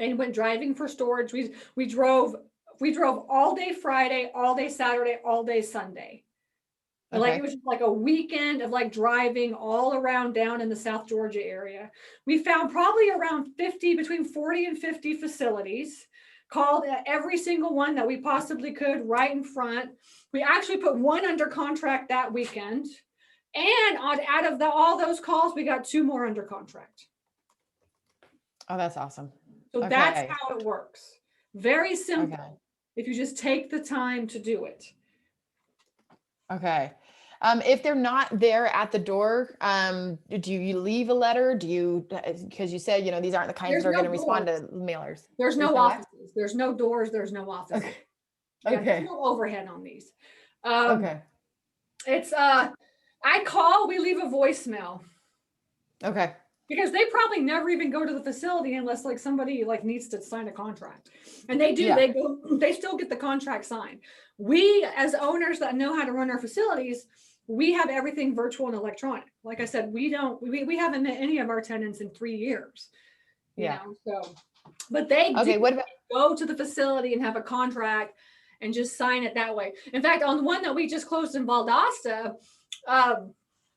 and went driving for storage. We drove all day Friday, all day Saturday, all day Sunday. And like Okay. it was just like a weekend of like driving all around down in the South Georgia area. We found probably around between 40 and 50 facilities, called every single one that we possibly could right in front. We actually put one under contract that weekend. And out of all those calls, we got 2 more under contract. oh, that's awesome. So Okay. that's how it works. Very simple. Okay. If you just take the time to do it. Okay. If they're not there at the door, do you leave a letter? Do you, because you said, you know, these aren't the kinds There's that are no going to respond doors. to mailers. There's no what? offices. There's no doors. There's no offices. Okay. Yeah, Okay. there's no overhead on these. Okay. It's I call, we leave a voicemail. Okay. Because they probably never even go to the facility unless like somebody like needs to sign a contract. And they do, Yeah. they still get the contract signed. We as owners that know how to run our facilities, we have everything virtual and electronic. Like I said, we haven't met any of our tenants in 3 years. You Yeah. know, so, but they Okay. do What about, go to the facility and have a contract and just sign it that way. In fact, on the one that we just closed in Valdosta,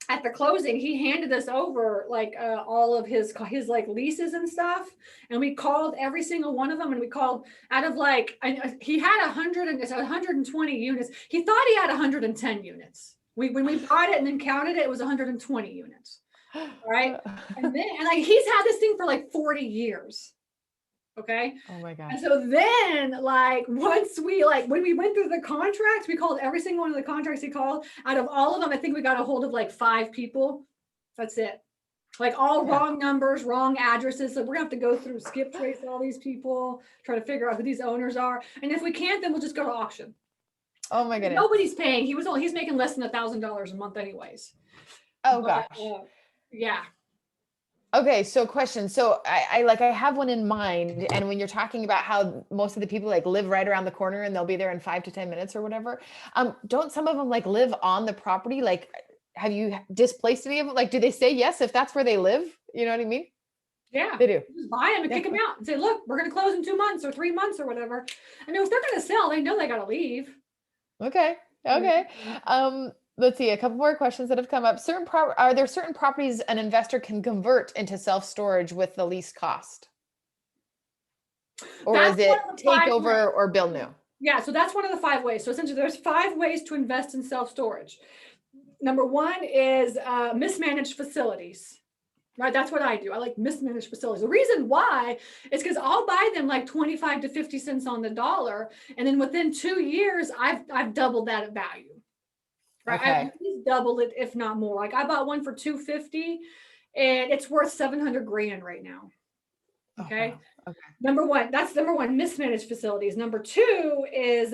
at the closing, he handed us over like all of his like leases and stuff, and we called every single one of them, and we called out of like he had 120 units. He thought he had 110 units. When we bought it and then counted it, it was 120 units. All right, and like he's had this thing for like 40 years. Okay. oh my gosh. And so then like once we like when we went through the contracts, we called every single one of the contracts he called. Out of all of them, I think we got a hold of like 5 people. That's it. Like all wrong numbers, wrong addresses. So we're gonna have to go through, skip trace all these people, try to figure out who these owners are. And if we can't, then we'll just go to auction. Oh my goodness. Nobody's paying. He's making less than $1,000 a month anyways. Oh But, gosh. yeah. Okay, so question. So I have one in mind, and when you're talking about how most of the people like live right around the corner and they'll be there in 5 to 10 minutes or whatever, don't some of them like live on the property? Like, have you displaced any of them? Like, do they say yes if that's where they live? You know what I mean? Yeah. They do. Just buy them and kick them out and say, look, we're going to close in 2 months or 3 months or whatever. I mean, if they're going to sell, they know they got to leave. Okay. Okay. Let's see, a couple more questions that have come up. Are there certain properties an investor can convert into self-storage with the least cost? Or That's is it one of the take 5 over ways. or build new? Yeah, so that's one of the 5 ways. So essentially there's 5 ways to invest in self-storage. Number 1 is mismanaged facilities. right? That's what I do. I like mismanaged facilities. The reason why is because I'll buy them like 25 to 50 cents on the dollar. And then within 2 years, I've doubled that value. Right. Okay. I at least double it, if not more. Like I bought one for 250 and it's worth 700 grand right now. Okay. Oh, wow. Okay. Number one, that's number one, mismanaged facilities. Number two is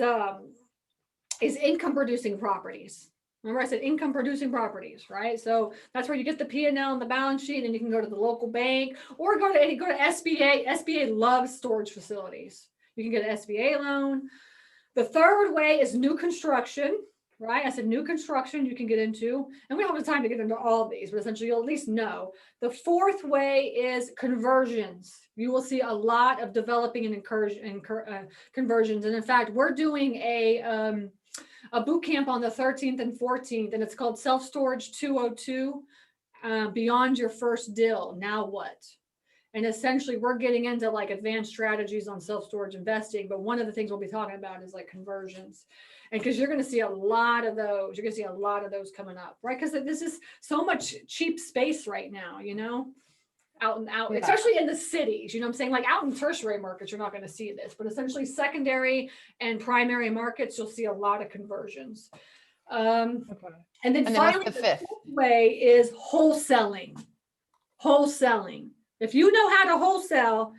income producing properties. Remember I said income producing properties, right? So that's where you get the P&L and the balance sheet, and you can go to the local bank or go to SBA. SBA loves storage facilities. You can get an SBA loan. The third way is new construction, right? I said new construction you can get into, and we don't have the time to get into all of these, but essentially you'll at least know. The fourth way is conversions. You will see a lot of developing and conversions. And in fact, we're doing a boot camp on the 13th and 14th, and it's called Self-Storage 202, Beyond Your First Deal, Now What? And essentially we're getting into like advanced strategies on self-storage investing. But one of the things we'll be talking about is like conversions. And because you're going to see a lot of those, you're going to see a lot of those coming up, right? Because this is so much cheap space right now, you know, out and out, especially in the cities, you know what I'm saying? Like out in tertiary markets, you're not going to see this, but essentially secondary and primary markets, you'll see a lot of conversions. And then finally, the fifth way is wholesaling. Wholesaling. If you know how to wholesale,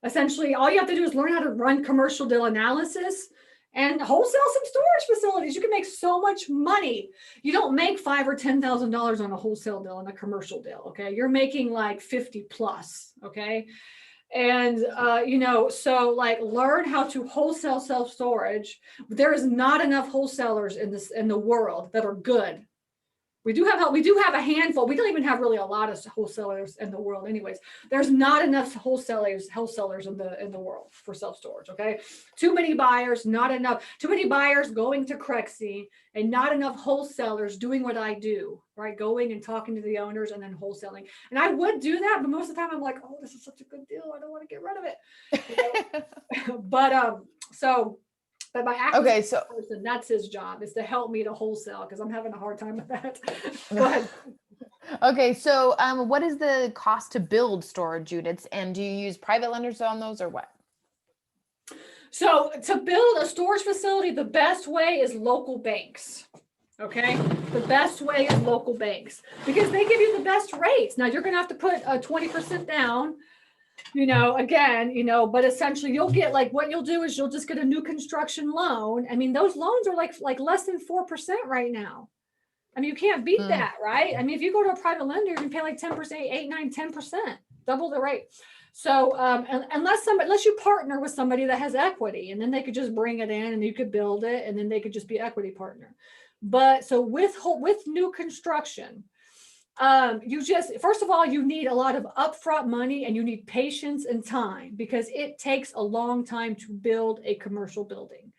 essentially all you have to do is learn how to run commercial deal analysis and wholesale some storage facilities. You can make so much money. You don't make $5,000 or $10,000 on a wholesale deal and a commercial deal. Okay. You're making like 50 plus. Okay. And, you know, so like learn how to wholesale self-storage. There is not enough wholesalers in the world that are good. We do have a handful. We don't even have really a lot of wholesalers in the world anyways. There's not enough wholesalers in the world for self-storage, okay? Too many buyers, not enough. Too many buyers going to Crexy and not enough wholesalers doing what I do, right? Going and talking to the owners and then wholesaling. And I would do that, but most of the time I'm like, oh, this is such a good deal. I don't want to get rid of it. You know? But my acquisition person, that's his job, is to help me to wholesale because I'm having a hard time with that. Go ahead. Okay, so what is the cost to build storage units, and do you use private lenders on those or what? So to build a storage facility, the best way is local banks. Okay, the best way is local banks because they give you the best rates. Now you're going to have to put a 20% down. You know, again, you know, but essentially you'll get like what you'll do is you'll just get a new construction loan. I mean, those loans are like less than 4% right now. I mean, you can't beat that, right? I mean, if you go to a private lender, you can pay like 10%, 8, 9, 10%, double the rate. So unless you partner with somebody that has equity, and then they could just bring it in and you could build it and then they could just be equity partner. But so with new construction, first of all, you need a lot of upfront money and you need patience and time because it takes a long time to build a commercial building.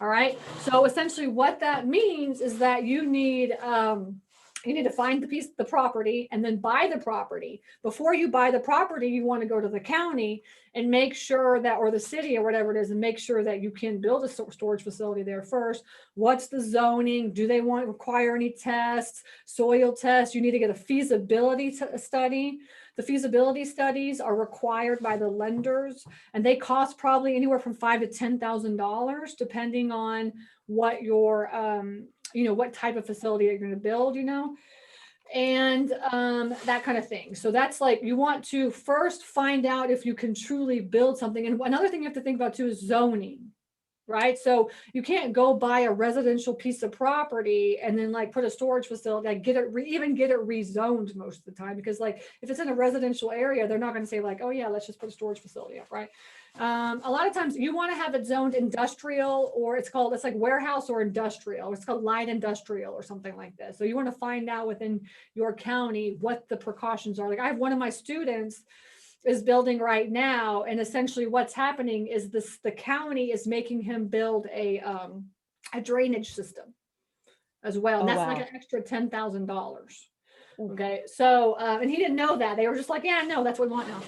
All right. So essentially what that means is that you need to find the property and then buy the property. Before you buy the property, you want to go to the county and make sure that, or the city or whatever it is, and make sure that you can build a storage facility there first. What's the zoning? Do they require any tests, soil tests? You need to get a feasibility study. The feasibility studies are required by the lenders, and they cost probably anywhere from $5,000 to $10,000, depending on what your, what type of facility you're going to build, and that kind of thing. So that's like, you want to first find out if you can truly build something. And another thing you have to think about too is zoning, right? So you can't go buy a residential piece of property and then like put a storage facility, like even get it rezoned most of the time, because like if it's in a residential area, they're not going to say like, oh yeah, let's just put a storage facility up, right? A lot of times you want to have it zoned industrial, or it's like warehouse or industrial. It's called light industrial or something like this. So you want to find out within your county what the precautions are. Like I have one of my students is building right now, and essentially what's happening is the county is making him build a drainage system as well. And that's like an extra $10,000. Okay. So, and he didn't know that. They were just like, yeah, no, that's what we want now.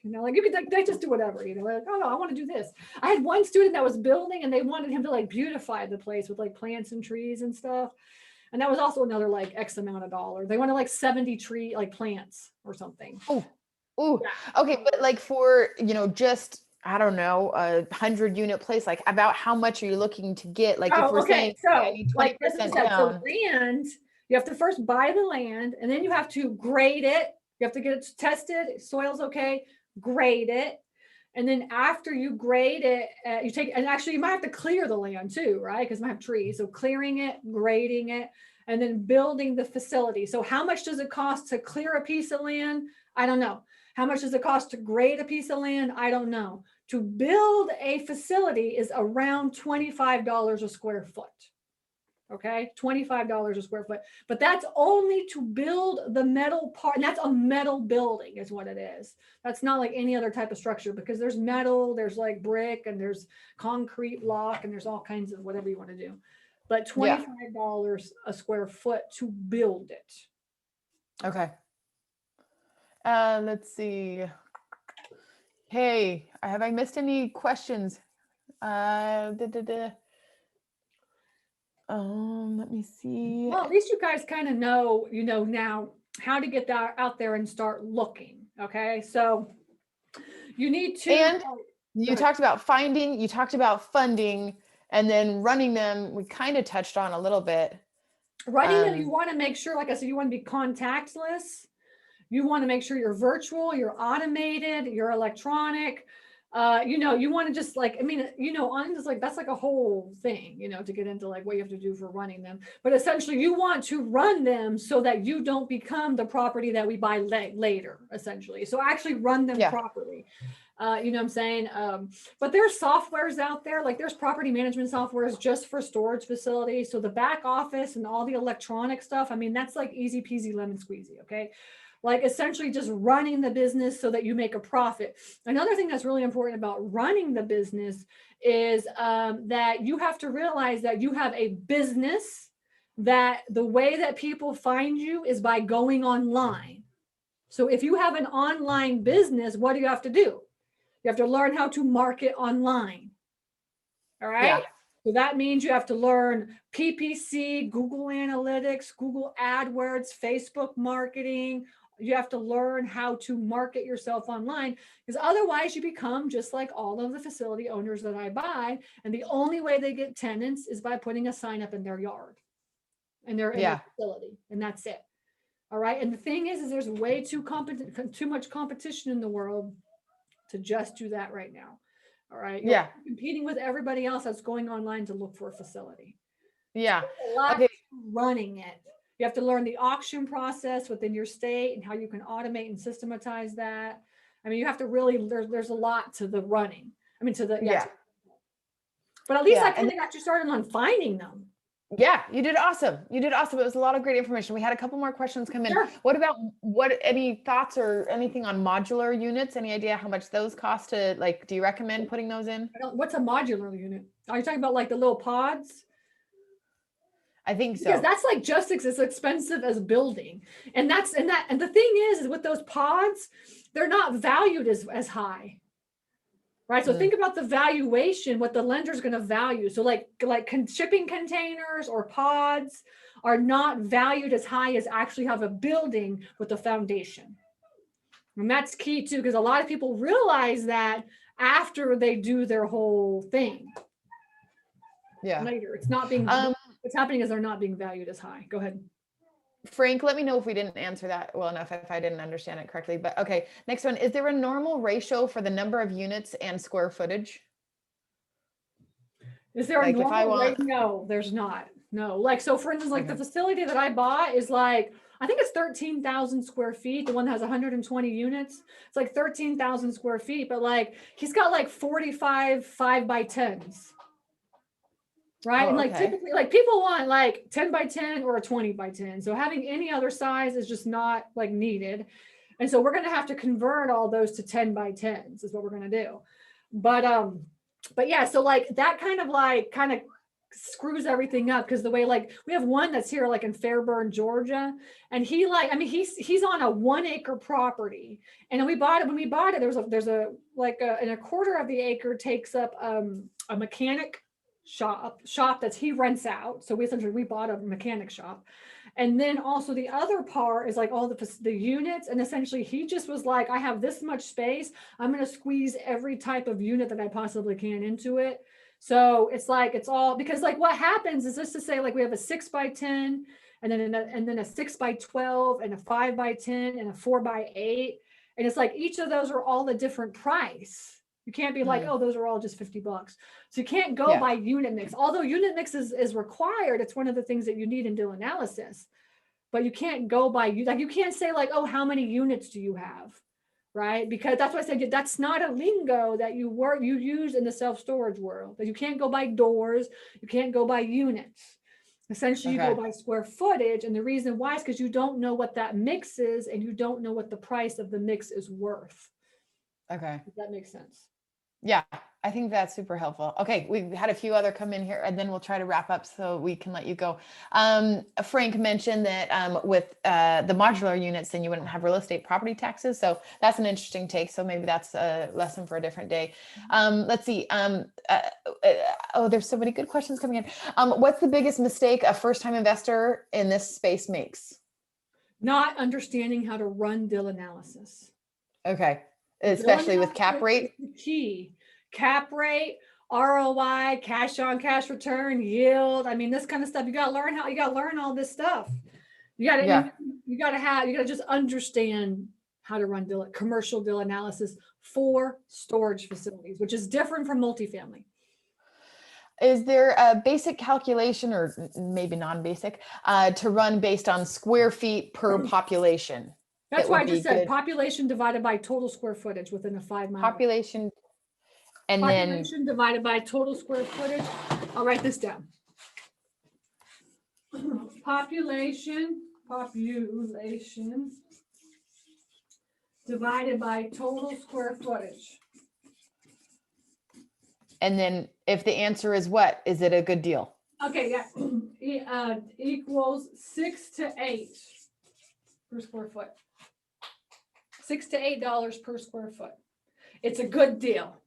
Like they just do whatever, like, oh no, I want to do this. I had one student that was building and they wanted him to like beautify the place with like plants and trees and stuff. And that was also another like X amount of dollars. They wanted like 70 plants or something. Oh, ooh, Yeah. okay. But like for, just, I don't know, 100-unit place, like about how much are you looking to get? Like if we're saying, So I need 20% like this is so down. land, you have to first buy the land and then you have to grade it. You have to get it tested. Soil's okay, grade it. And then after you grade it, you take, and actually you might have to clear the land too, right? Because you might have trees. So clearing it, grading it, and then building the facility. So how much does it cost to clear a piece of land? I don't know. How much does it cost to grade a piece of land? I don't know. To build a facility is around $25 a square foot. Okay, $25 a square foot, but that's only to build the metal part, and that's a metal building is what it is. That's not like any other type of structure, because there's metal, there's like brick, and there's concrete block, and there's all kinds of whatever you want to do. But $25 a square foot to build it. Okay. Let's see. Hey, have I missed any questions? Let me see. Well, at least you guys kind of know, now how to get that out there and start looking. Okay, so you need to. And you talked about finding, you talked about funding, and then running them. We kind of touched on a little bit. Running them, you want to make sure, like I said, you want to be contactless. You want to make sure you're virtual, you're automated, you're electronic. You want to just like, on just like, that's like a whole thing, to get into like what you have to do for running them. But essentially you want to run them so that you don't become the property that we buy later, essentially. So actually run them properly. You know what I'm saying? But there's softwares out there, like there's property management softwares just for storage facilities. So the back office and all the electronic stuff, that's like easy peasy lemon squeezy. Okay. Like essentially just running the business so that you make a profit. Another thing that's really important about running the business is that you have to realize that you have a business, that the way that people find you is by going online. So if you have an online business, what do you have to do? You have to learn how to market online. All right. Yeah. So that means you have to learn PPC, Google Analytics, Google AdWords, Facebook marketing. You have to learn how to market yourself online, because otherwise you become just like all of the facility owners that I buy. And the only way they get tenants is by putting a sign up in their yard and they're in their facility, and that's it. All right. And the thing is there's way too much competition in the world to just do that right now. All right. You're competing with everybody else that's going online to look for a facility. Yeah. So a lot running it. You have to learn the auction process within your state and how you can automate and systematize that. You have to really, there's a lot to the running. But at least I kind of got you started on finding them. Yeah, you did awesome. You did awesome. It was a lot of great information. We had a couple more questions come in. Sure. Any thoughts or anything on modular units? Any idea how much those cost to, like, do you recommend putting those in? What's a modular unit? Are you talking about like the little pods? I think so. Because that's like just as expensive as building. And the thing is with those pods, they're not valued as high. Right. So think about the valuation, what the lender's going to value. So like shipping containers or pods are not valued as high as actually have a building with a foundation. And that's key too, because a lot of people realize that after they do their whole thing. Yeah. Later. It's not being what's happening is they're not being valued as high. Go ahead. Frank, let me know if we didn't answer that well enough, if I didn't understand it correctly. But okay, next one. Is there a normal ratio for the number of units and square footage? Is there a normal ratio? No, there's not. No. Like, so for instance, like the facility that I bought is like, I think it's 13,000 square feet. The one that has 120 units. It's like 13,000 square feet, but like he's got like 45 5x10s. Right. And like typically like people want like 10x10 or a 20x10. So having any other size is just not like needed. And so we're going to have to convert all those to 10x10s is what we're going to do. But yeah, so like that kind of screws everything up, because the way like we have one that's here like in Fairburn, Georgia, and he's on a 1 acre property. And when we bought it, there's a 1/4 of the acre takes up a mechanic shop that he rents out. So we bought a mechanic shop. And then also the other part is like all the units. And essentially he just was like, I have this much space. I'm going to squeeze every type of unit that I possibly can into it. So it's like, it's all, because like what happens is, just to say, like we have a 6x10 and then a 6x12 and a 5x10 and a 4x8. And it's like, each of those are all a different price. You can't be like, oh, those are all just $50. So you can't go by unit mix. Although unit mix is required, it's one of the things that you need in deal analysis. But you can't go by, like, you can't say like, oh, how many units do you have? Right? Because that's what I said, that's not a lingo that you use in the self-storage world. That you can't go by doors, you can't go by units. Essentially, you go by square footage. And the reason why is because you don't know what that mix is and you don't know what the price of the mix is worth. Okay. If that makes sense. Yeah, I think that's super helpful. Okay, we've had a few other come in here and then we'll try to wrap up so we can let you go. Frank mentioned that with the modular units, then you wouldn't have real estate property taxes. So that's an interesting take. So maybe that's a lesson for a different day. Let's see. Oh, there's so many good questions coming in. What's the biggest mistake a first-time investor in this space makes? Not understanding how to run deal analysis. Okay. Especially with cap rate. Key cap rate, ROI, cash on cash return, yield. I mean, this kind of stuff. You got to learn all this stuff. You got to just understand how to run commercial deal analysis for storage facilities, which is different from multifamily. Is there a basic calculation, or maybe non-basic, to run based on square feet per population? That's why I just said population divided by total square footage within a 5 mile. Population, and population divided by total square footage. I'll write this down. Population divided by total square footage. And then if the answer is what, is it a good deal? Okay, yeah. Equals 6 to 8 per square foot. $6 to $8 per square foot. It's a good deal.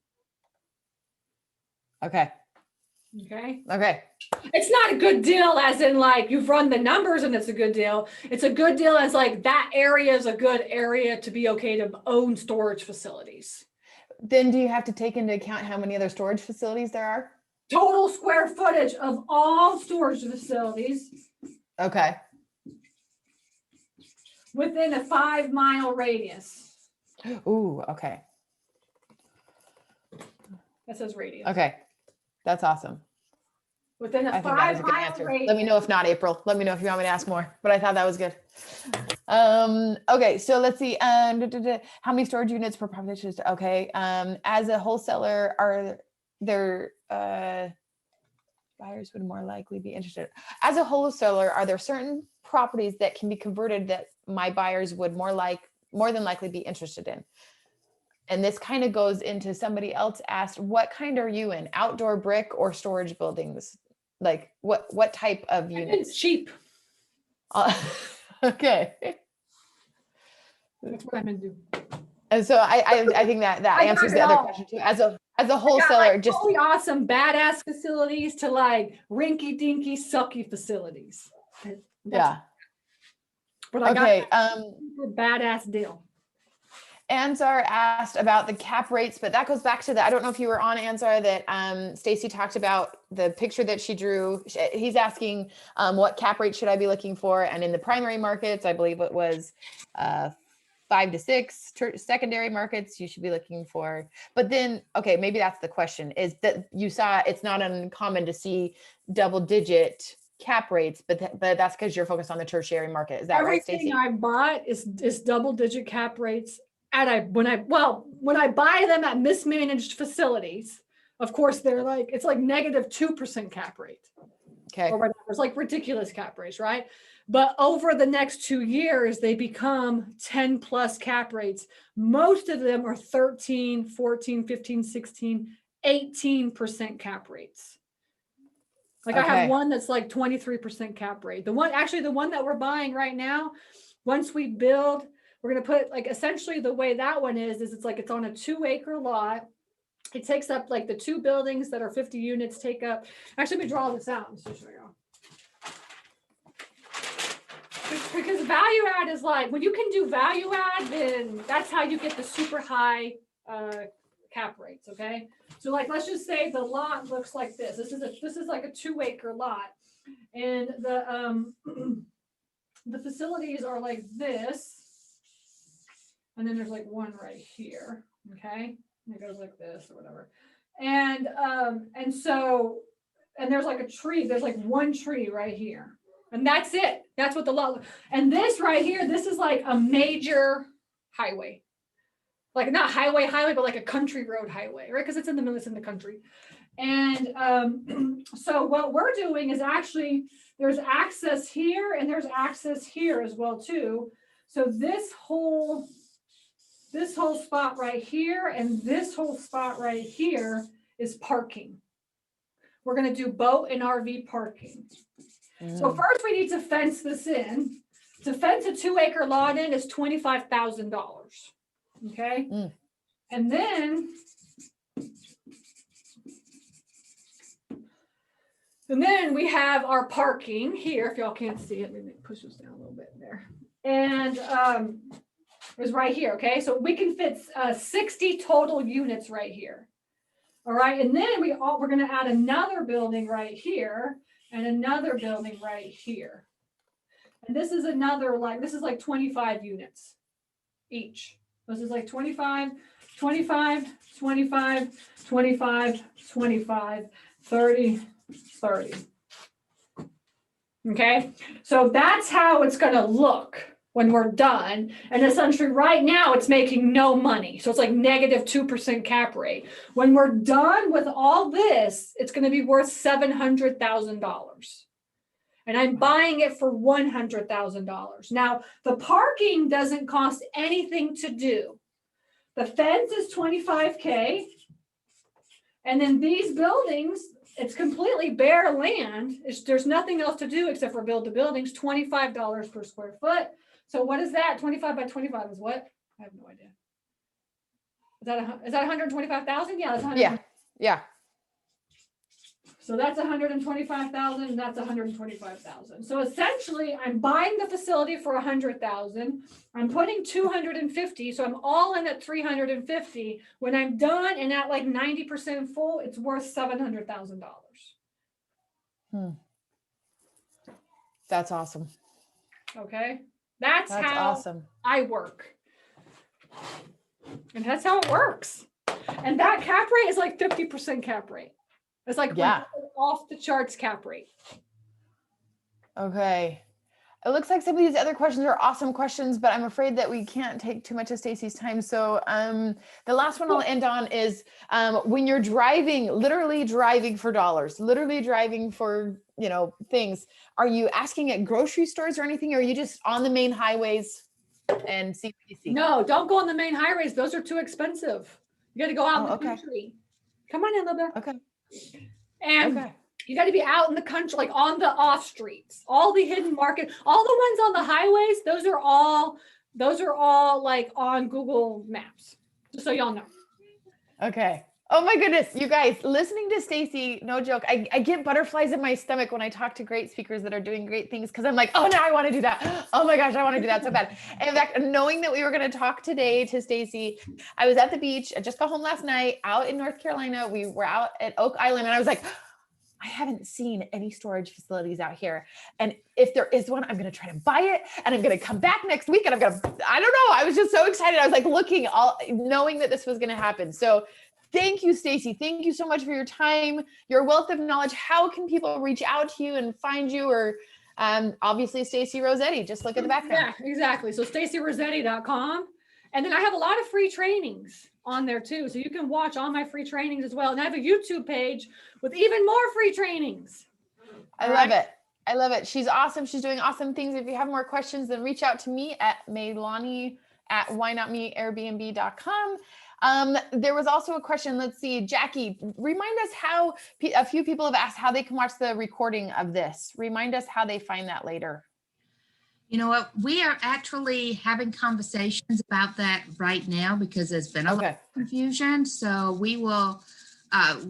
Okay. Okay. Okay. It's not a good deal as in like you've run the numbers and it's a good deal. It's a good deal as like that area is a good area to be okay to own storage facilities. Then do you have to take into account how many other storage facilities there are? Total square footage of all storage facilities. Okay. Within a 5 mile radius. Ooh, okay. That says radius. Okay. That's awesome. Within a 5 mile radius. Let me know if not, April. Let me know if you want me to ask more, but I thought that was good. Okay, so let's see. How many storage units per population? Okay. As a wholesaler, are there buyers would more likely be interested? As a wholesaler, are there certain properties that can be converted that my buyers would more than likely be interested in? And this kind of goes into, somebody else asked, what kind are you in? Outdoor brick or storage buildings? Like what type of units? Cheap. Okay. That's what I'm gonna do. And so I think that answers the other question too. As a wholesaler, like, just really awesome badass facilities to like rinky dinky sucky facilities. Yeah. But I okay. got a super badass deal. Ansar asked about the cap rates, but that goes back to I don't know if you were on, Ansar, that Stacy talked about the picture that she drew. He's asking what cap rate should I be looking for? And in the primary markets, I believe it was 5 to 6. Secondary markets, you should be looking for. But then, okay, maybe that's the question, is that you saw it's not uncommon to see double-digit cap rates, but that's because you're focused on the tertiary market. Is that right, Stacy? Everything I bought is double-digit cap rates. When I buy them at mismanaged facilities, of course they're like, it's like -2% cap rate. Okay. Or whatever. It's like ridiculous cap rates, right? But over the next 2 years, they become 10+ cap rates. Most of them are 13, 14, 15, 16, 18% cap rates. Like I have one that's like 23% cap rate. The one that we're buying right now, once we build, we're going to put like, essentially the way that one is it's like, it's on a 2-acre lot. It takes up like the 2 buildings that are 50 units take up. Actually, let me draw this out. Let's just show you. Because value add is like, when you can do value add, then that's how you get the super high cap rates, okay? So like, let's just say the lot looks like this. This is like a 2-acre lot. And the the facilities are like this. And then there's like one right here, okay? And it goes like this or whatever. And so, and there's like a tree, there's like one tree right here. And that's it. That's what the lot, and this right here, this is like a major highway. Like not highway, but like a country road highway, right? Because it's in the middle, it's in the country. And so what we're doing is actually, there's access here and there's access here as well too. So this whole spot right here and this whole spot right here is parking. We're going to do boat and RV parking. So first we need to fence this in. To fence a 2-acre lot in is $25,000. Okay. And then we have our parking here. If y'all can't see it, maybe push this down a little bit there. And is right here. Okay. So we can fit 60 total units right here. All right. And then we're going to add another building right here and another building right here. And this is another, like, this is like 25 units each. This is like 25, 25, 25, 25, 25, 30, 30. Okay. So that's how it's going to look when we're done. And essentially right now it's making no money. So it's like negative 2% cap rate. When we're done with all this, it's going to be worth $700,000. And I'm buying it for $100,000. Now, the parking doesn't cost anything to do. The fence is $25K. And then these buildings, it's completely bare land. There's nothing else to do except for build the buildings, $25 per square foot. So what is that? 25 by 25 is what? I have no idea. Is that 125,000? Yeah, that's 100. Yeah. So that's 125,000, and that's 125,000. So essentially, I'm buying the facility for 100,000. I'm putting 250, so I'm all in at 350. When I'm done and at like 90% full, it's worth $700,000. That's awesome. Okay, that's how awesome. I work, and that's how it works. And that cap rate is like 50% cap rate. It's like off the charts cap rate. Okay. It looks like some of these other questions are awesome questions, but I'm afraid that we can't take too much of Stacy's time. So the last one I'll end on is when you're driving, literally driving for dollars, literally driving for, things, are you asking at grocery stores or anything? Or are you just on the main highways and see what you see? No, don't go on the main highways. Those are too expensive. You got to go out in the country. Come on in a little bit. Okay. And you got to be out in the country, like on the off streets, all the hidden market, all the ones on the highways. Those are all like on Google Maps, just so y'all know. Okay. Oh my goodness, you guys, listening to Stacy, no joke. I get butterflies in my stomach when I talk to great speakers that are doing great things, because I'm like, oh no, I want to do that. Oh my gosh, I want to do that so bad. And in fact, knowing that we were going to talk today to Stacy, I was at the beach. I just got home last night out in North Carolina. We were out at Oak Island, and I was like, I haven't seen any storage facilities out here. And if there is one, I'm going to try to buy it, and I'm going to come back next week, and I don't know. I was just so excited. I was like looking, knowing that this was going to happen. So thank you, Stacy. Thank you so much for your time, your wealth of knowledge. How can people reach out to you and find you? Or obviously Stacy Rossetti, just look at the background. Yeah, exactly. So stacyrossetti.com. And then I have a lot of free trainings on there too. So you can watch all my free trainings as well. And I have a YouTube page with even more free trainings. I love it. I love it. She's awesome. She's doing awesome things. If you have more questions, then reach out to me at maylani@whynotmeairbnb.com. There was also a question. Let's see, Jackie, remind us how a few people have asked how they can watch the recording of this. Remind us how they find that later. You know what? We are actually having conversations about that right now because there's been a lot Okay. of confusion. So we will,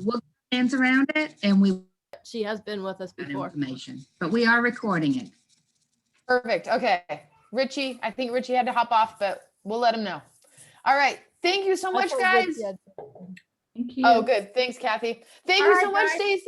we'll get hands around it and we will She has been with us have before. information, but we are recording it. Perfect. Okay. Richie, I think Richie had to hop off, but we'll let him know. All right. Thank you so much, That's what guys. Richie had. Thank you. Oh, good. Thanks, Kathy. Thank All you right, so much, guys. Stacy.